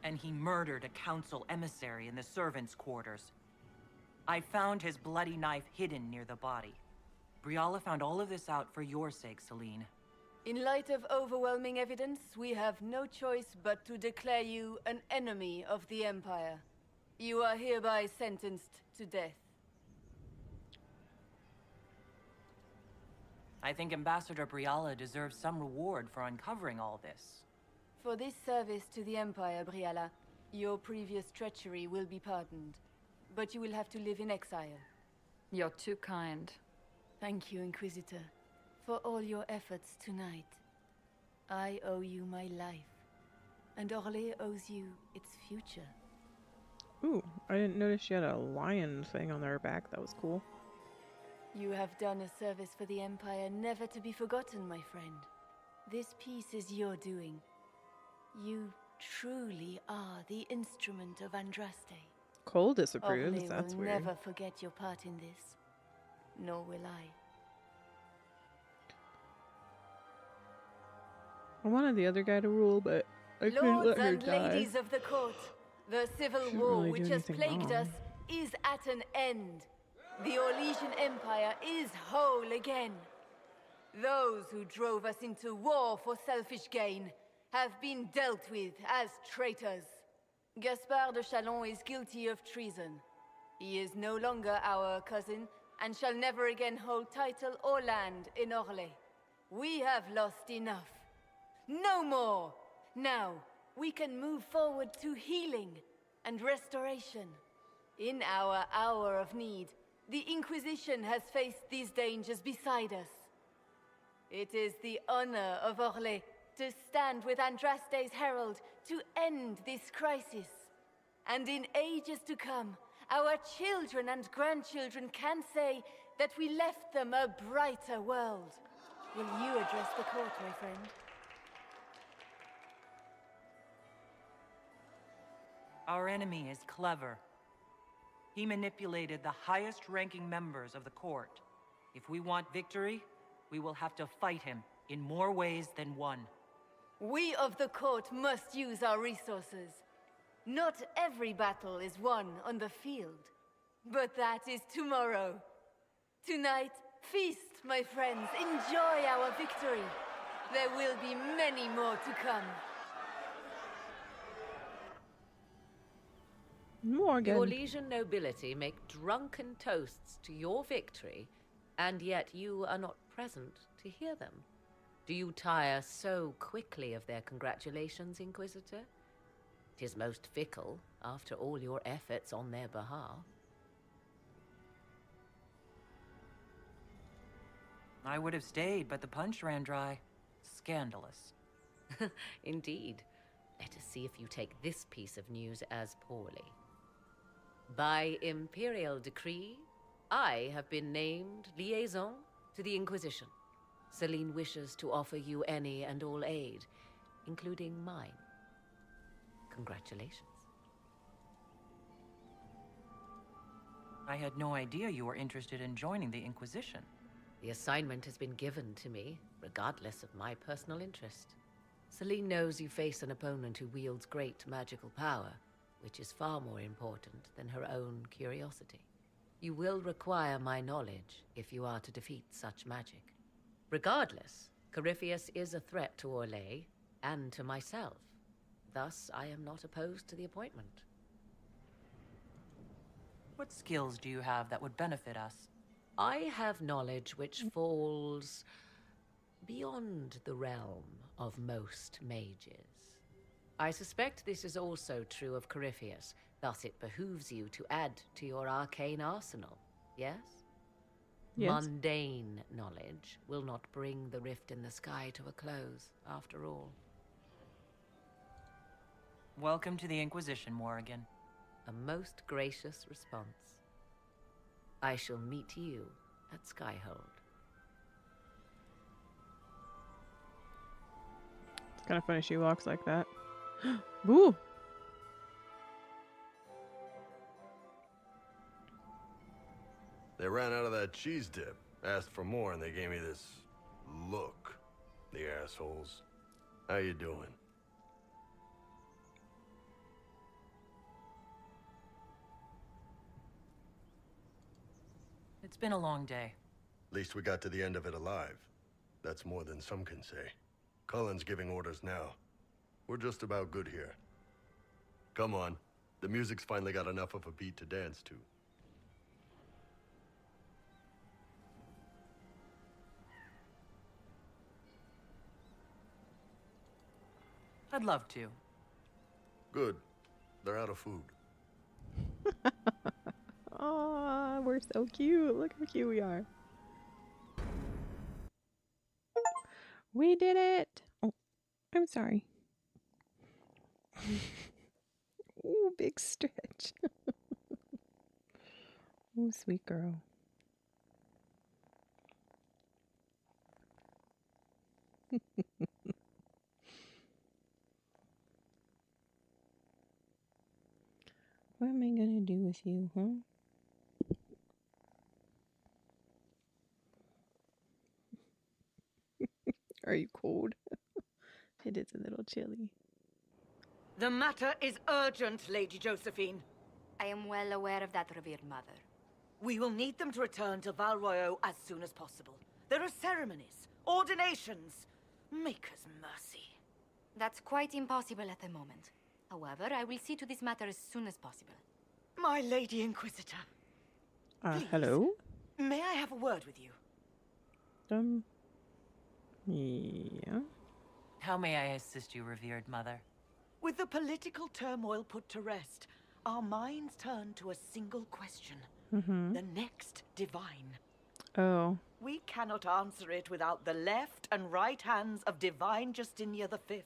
[SPEAKER 6] And he murdered a council emissary in the servants' quarters. I found his bloody knife hidden near the body. Briala found all of this out for your sake, Celine.
[SPEAKER 16] In light of overwhelming evidence, we have no choice but to declare you an enemy of the Empire. You are hereby sentenced to death.
[SPEAKER 6] I think Ambassador Briala deserves some reward for uncovering all this.
[SPEAKER 16] For this service to the Empire, Briala, your previous treachery will be pardoned. But you will have to live in exile.
[SPEAKER 20] You're too kind.
[SPEAKER 16] Thank you, Inquisitor. for all your efforts tonight. I owe you my life, and Orlais owes you its future.
[SPEAKER 1] Ooh, I didn't notice she had a lion thing on her back. That was cool.
[SPEAKER 16] You have done a service for the Empire never to be forgotten, my friend. This piece is your doing. You truly are the instrument of Andraste.
[SPEAKER 1] Cole disapproves.
[SPEAKER 16] Orlais
[SPEAKER 1] That's
[SPEAKER 16] will
[SPEAKER 1] weird.
[SPEAKER 16] never forget your part in this. Nor will I.
[SPEAKER 1] I wanted the other guy to rule, but I couldn't let
[SPEAKER 16] Lords
[SPEAKER 1] her
[SPEAKER 16] and
[SPEAKER 1] die.
[SPEAKER 16] ladies of the court, the civil
[SPEAKER 1] Shouldn't
[SPEAKER 16] war
[SPEAKER 1] really do
[SPEAKER 16] which has
[SPEAKER 1] anything
[SPEAKER 16] plagued
[SPEAKER 1] wrong.
[SPEAKER 16] us is at an end. The Orlesian Empire is whole again. Those who drove us into war for selfish gain have been dealt with as traitors. Gaspard de Chalon is guilty of treason. He is no longer our cousin and shall never again hold title or land in Orlais. We have lost enough. No more! Now, we can move forward to healing and restoration. In our hour of need, the Inquisition has faced these dangers beside us. It is the honor of Orlais to stand with Andraste's herald to end this crisis. And in ages to come, our children and grandchildren can say that we left them a brighter world. Will you address the court, my friend?
[SPEAKER 6] Our enemy is clever. He manipulated the highest-ranking members of the court. If we want victory, we will have to fight him in more ways than one.
[SPEAKER 16] We of the court must use our resources. Not every battle is won on the field, but that is tomorrow. Tonight, feast, my friends. Enjoy our victory. There will be many more to come.
[SPEAKER 1] Morgan.
[SPEAKER 10] Your Orlesian nobility make drunken toasts to your victory, and yet you are not present to hear them. Do you tire so quickly of their congratulations, Inquisitor? 'Tis most fickle, after all your efforts on their behalf.
[SPEAKER 6] I would have stayed, but the punch ran dry. Scandalous.
[SPEAKER 10] Indeed. Let us see if you take this piece of news as poorly. By imperial decree, I have been named liaison to the Inquisition. Celine wishes to offer you any and all aid, including mine. Congratulations.
[SPEAKER 6] I had no idea you were interested in joining the Inquisition.
[SPEAKER 10] The assignment has been given to me, regardless of my personal interest. Celine knows you face an opponent who wields great magical power, which is far more important than her own curiosity. You will require my knowledge if you are to defeat such magic. Regardless, Corypheus is a threat to Orlais and to myself. Thus, I am not opposed to the appointment.
[SPEAKER 6] What skills do you have that would benefit us?
[SPEAKER 10] I have knowledge which falls beyond the realm of most mages. I suspect this is also true of Corypheus, thus it behooves you to add to your arcane arsenal, yes?
[SPEAKER 1] Yes.
[SPEAKER 10] Mundane knowledge will not bring the rift in the sky to a close, after all.
[SPEAKER 6] Welcome to the Inquisition, Morrigan.
[SPEAKER 10] A most gracious response. I shall meet you at Skyhold.
[SPEAKER 1] It's kind of funny she walks like that. Woo!
[SPEAKER 18] They ran out of that cheese dip, asked for more, and they gave me this look. The assholes. How you doing?
[SPEAKER 6] It's been a long day.
[SPEAKER 18] At least we got to the end of it alive. That's more than some can say. Cullen's giving orders now. We're just about good here. Come on. The music's finally got enough of a beat to dance to.
[SPEAKER 6] I'd love to.
[SPEAKER 18] Good. They're out of food.
[SPEAKER 1] Aw, we're so cute. Look how cute we are. We did it! Oh, I'm sorry. Ooh, big stretch. Ooh, sweet girl. What am I gonna do with you, huh? Are you cold? It is a little chilly.
[SPEAKER 9] The matter is urgent, Lady Josephine.
[SPEAKER 22] I am well aware of that, revered mother.
[SPEAKER 9] We will need them to return to Val Royeaux as soon as possible. There are ceremonies, ordinations. Make us mercy.
[SPEAKER 22] That's quite impossible at the moment. However, I will see to this matter as soon as possible.
[SPEAKER 9] My Lady Inquisitor.
[SPEAKER 1] Hello?
[SPEAKER 9] May I have a word with you?
[SPEAKER 1] Yeah.
[SPEAKER 6] How may I assist you, revered mother?
[SPEAKER 9] With the political turmoil put to rest, our minds turn to a single question. The next divine.
[SPEAKER 1] Oh.
[SPEAKER 9] We cannot answer it without the left and right hands of Divine Justinia V.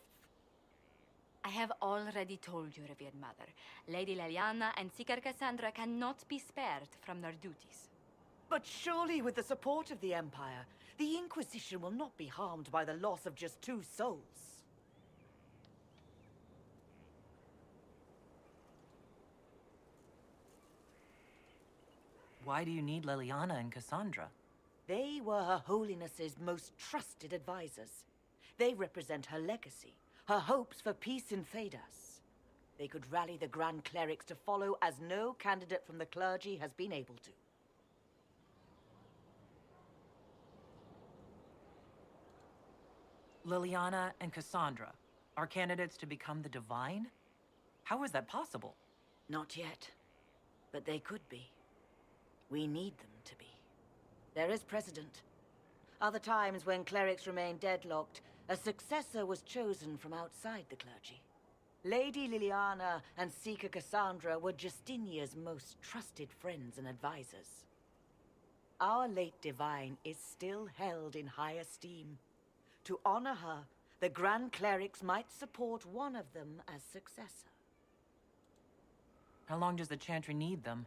[SPEAKER 22] I have already told you, revered mother. Lady Leliana and Seeker Cassandra cannot be spared from their duties.
[SPEAKER 9] But surely with the support of the Empire, the Inquisition will not be harmed by the loss of just 2 souls.
[SPEAKER 6] Why do you need Liliana and Cassandra?
[SPEAKER 9] They were Her Holiness's most trusted advisors. They represent her legacy, her hopes for peace in Thedas. They could rally the Grand Clerics to follow as no candidate from the clergy has been able to.
[SPEAKER 6] Liliana and Cassandra are candidates to become the Divine? How is that possible?
[SPEAKER 9] Not yet, but they could be. We need them to be. There is precedent. Other times when clerics remained deadlocked, a successor was chosen from outside the clergy. Lady Liliana and Seeker Cassandra were Justinia's most trusted friends and advisors. Our late divine is still held in high esteem. To honor her, the Grand Clerics might support one of them as successor.
[SPEAKER 6] How long does the Chantry need them?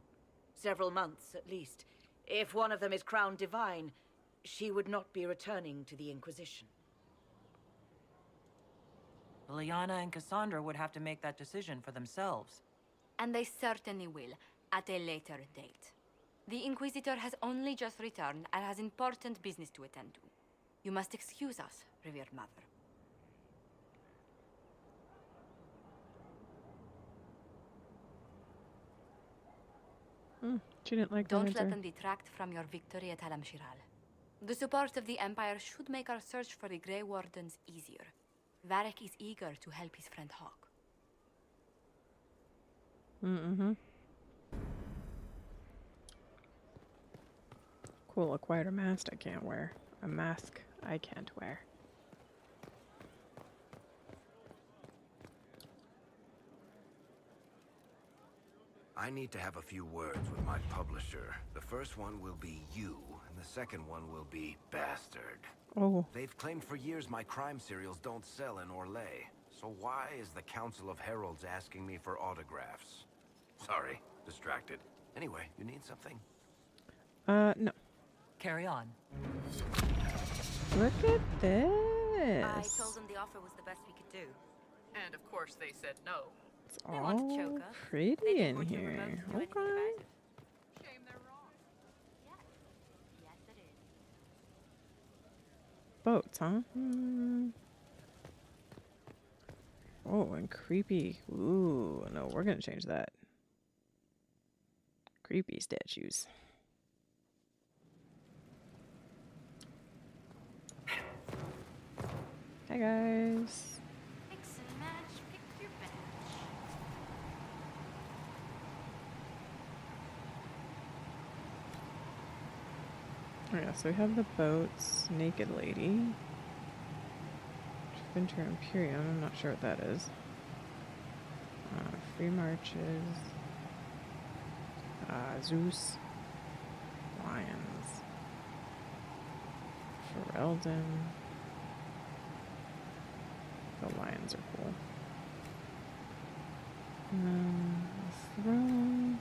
[SPEAKER 9] Several months, at least. If one of them is crowned divine, she would not be returning to the Inquisition.
[SPEAKER 6] Liliana and Cassandra would have to make that decision for themselves.
[SPEAKER 22] And they certainly will, at a later date. The Inquisitor has only just returned and has important business to attend to. You must excuse us, revered mother.
[SPEAKER 1] She didn't like
[SPEAKER 22] Don't
[SPEAKER 1] that
[SPEAKER 22] let
[SPEAKER 1] answer.
[SPEAKER 22] them detract from your victory at Alam Shiral. The support of the Empire should make our search for the Grey Wardens easier. Varric is eager to help his friend Hawk.
[SPEAKER 1] Cool, acquired a mask I can't wear. A mask I can't wear.
[SPEAKER 2] I need to have a few words with my publisher. The first one will be you, and the second one will be Bastard.
[SPEAKER 1] Oh.
[SPEAKER 2] They've claimed for years my crime serials don't sell in Orlais. So why is the Council of Heralds asking me for autographs? Sorry, distracted. Anyway, you need something?
[SPEAKER 1] No.
[SPEAKER 6] Carry on.
[SPEAKER 1] Look at this.
[SPEAKER 22] I told them the offer was the best we could do.
[SPEAKER 20] And of course they said no.
[SPEAKER 1] It's all pretty in here. Okay.
[SPEAKER 20] Shame they're wrong.
[SPEAKER 22] Yes, it is.
[SPEAKER 1] Boats, huh? Oh, and creepy. Ooh, no, we're gonna change that. Creepy statues. Hi guys.
[SPEAKER 22] Mix and match, pick your batch.
[SPEAKER 1] Oh yeah, so we have the boats, Naked Lady, Winter Imperium, I'm not sure what that is. Free Marches, Zeus, Lions, Ferelden, The lions are cool. The throne.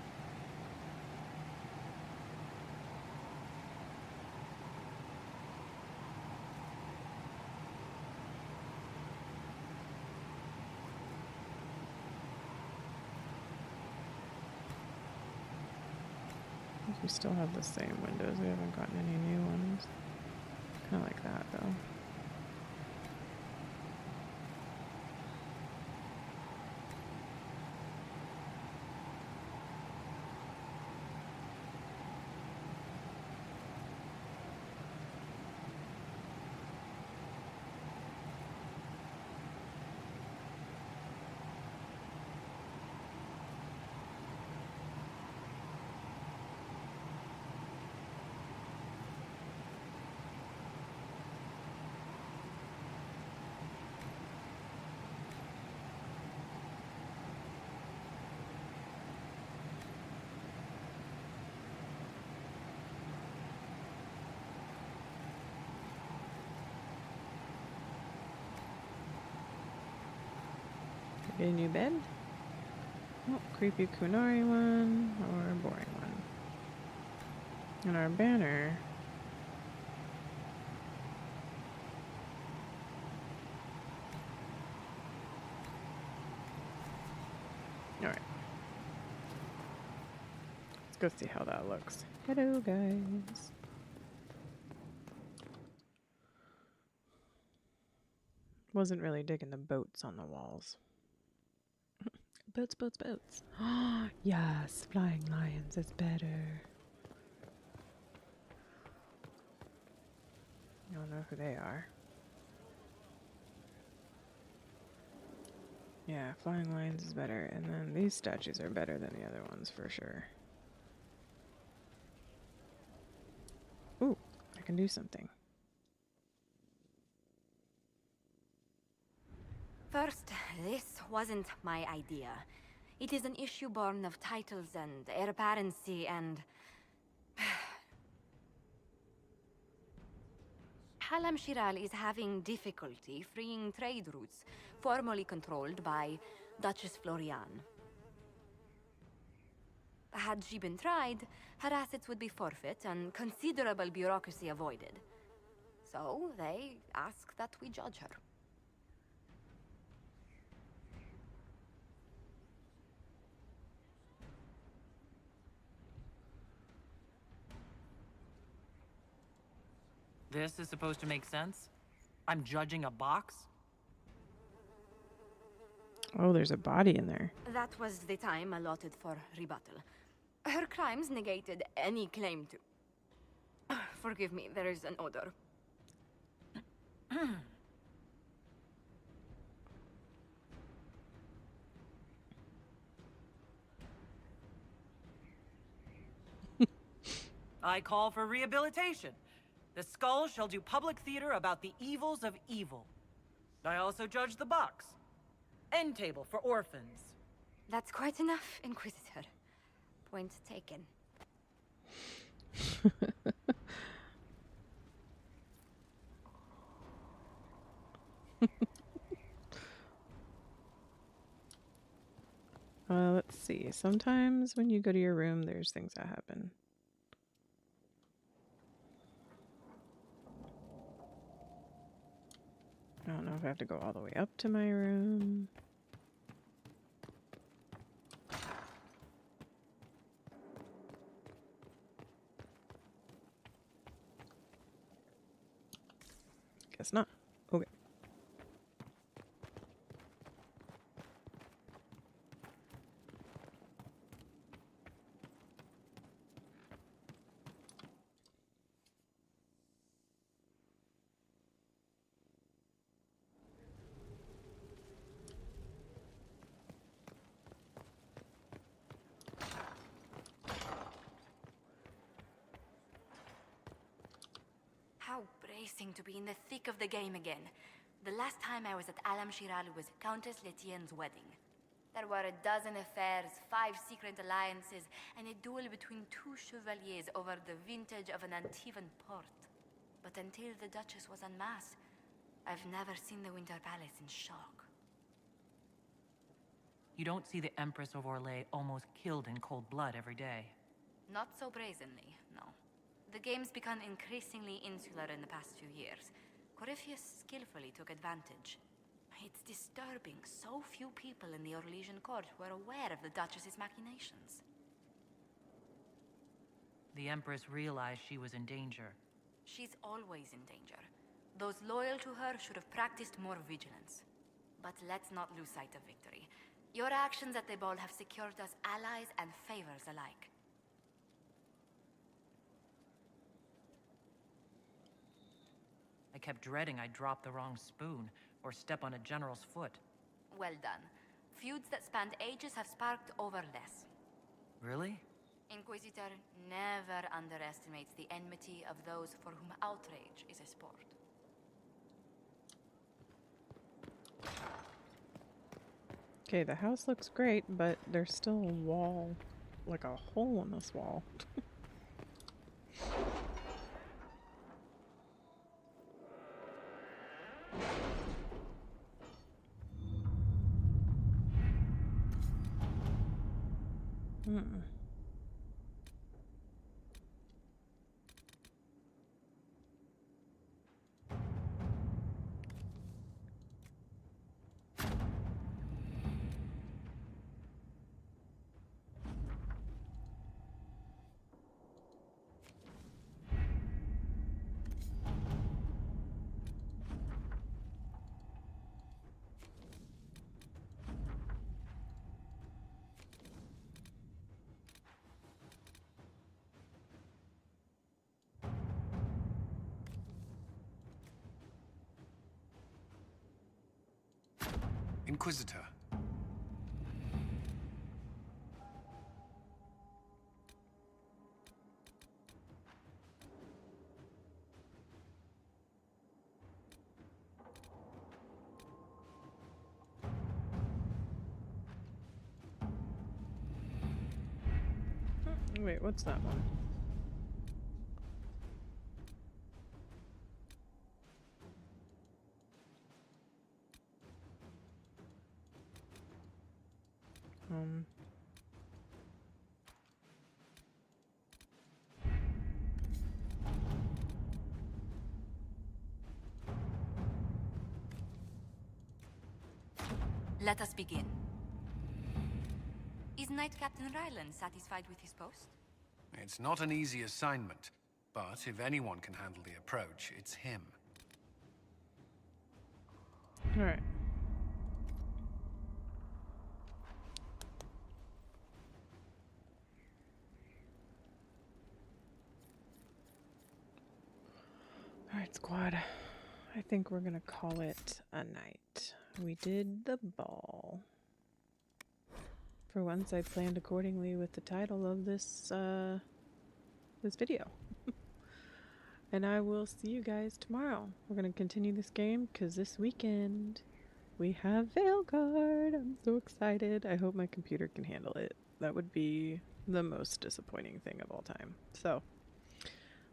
[SPEAKER 1] We still have the same windows. We haven't gotten any new ones. Kind of like that, though. Get a new bed? Oh, creepy Kunari one or a boring one. And our banner. Alright. Let's go see how that looks. Hello, guys. Wasn't really digging the boats on the walls. Boats, boats, boats. Oh, yes, flying lions is better. I don't know who they are. Yeah, flying lions is better. And then these statues are better than the other ones for sure. Ooh, I can do something.
[SPEAKER 22] First, this wasn't my idea. It is an issue born of titles and heir apparency and... Halam Shiral is having difficulty freeing trade routes formerly controlled by Duchess Florian. Had she been tried, her assets would be forfeit and considerable bureaucracy avoided. So they ask that we judge her.
[SPEAKER 6] This is supposed to make sense? I'm judging a box?
[SPEAKER 1] Oh, there's a body in there.
[SPEAKER 22] That was the time allotted for rebuttal. Her crimes negated any claim to... Forgive me, there is an odor.
[SPEAKER 6] I call for rehabilitation. The skull shall do public theater about the evils of evil. I also judge the box. End table for orphans.
[SPEAKER 22] That's quite enough, Inquisitor. Point taken.
[SPEAKER 1] Let's see. Sometimes when you go to your room, there's things that happen. I don't know if I have to go all the way up to my room. Guess not. Okay.
[SPEAKER 22] How bracing to be in the thick of the game again. The last time I was at Alam Shiral was Countess Letienne's wedding. There were a dozen affairs, 5 secret alliances, and a duel between 2 chevaliers over the vintage of an Antivan port. But until the Duchess was unmasked, I've never seen the Winter Palace in shock.
[SPEAKER 6] You don't see the Empress of Orlais almost killed in cold blood every day.
[SPEAKER 22] Not so brazenly, no. The game's become increasingly insular in the past few years. Corypheus skillfully took advantage. It's disturbing so few people in the Orlesian court were aware of the Duchess's machinations.
[SPEAKER 6] The Empress realized she was in danger.
[SPEAKER 22] She's always in danger. Those loyal to her should have practiced more vigilance. But let's not lose sight of victory. Your actions at the ball have secured us allies and favors alike.
[SPEAKER 6] I kept dreading I'd drop the wrong spoon or step on a general's foot.
[SPEAKER 22] Well done. Feuds that spanned ages have sparked over less.
[SPEAKER 6] Really?
[SPEAKER 22] Inquisitor never underestimates the enmity of those for whom outrage is a sport.
[SPEAKER 1] Okay, the house looks great, but there's still a wall, like a hole in this wall.
[SPEAKER 3] Inquisitor.
[SPEAKER 1] Wait, what's that one?
[SPEAKER 22] Let us begin. Is Knight Captain Ryland satisfied with his post?
[SPEAKER 3] It's not an easy assignment, but if anyone can handle the approach, it's him.
[SPEAKER 1] All right. All right, squad. I think we're gonna call it a night. We did the ball. For once, I planned accordingly with the title of this this video. And I will see you guys tomorrow. We're gonna continue this game because this weekend we have Veilguard. I'm so excited. I hope my computer can handle it. That would be the most disappointing thing of all time. So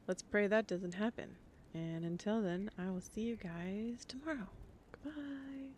[SPEAKER 1] let's pray that doesn't happen. And until then, I will see you guys tomorrow. Goodbye.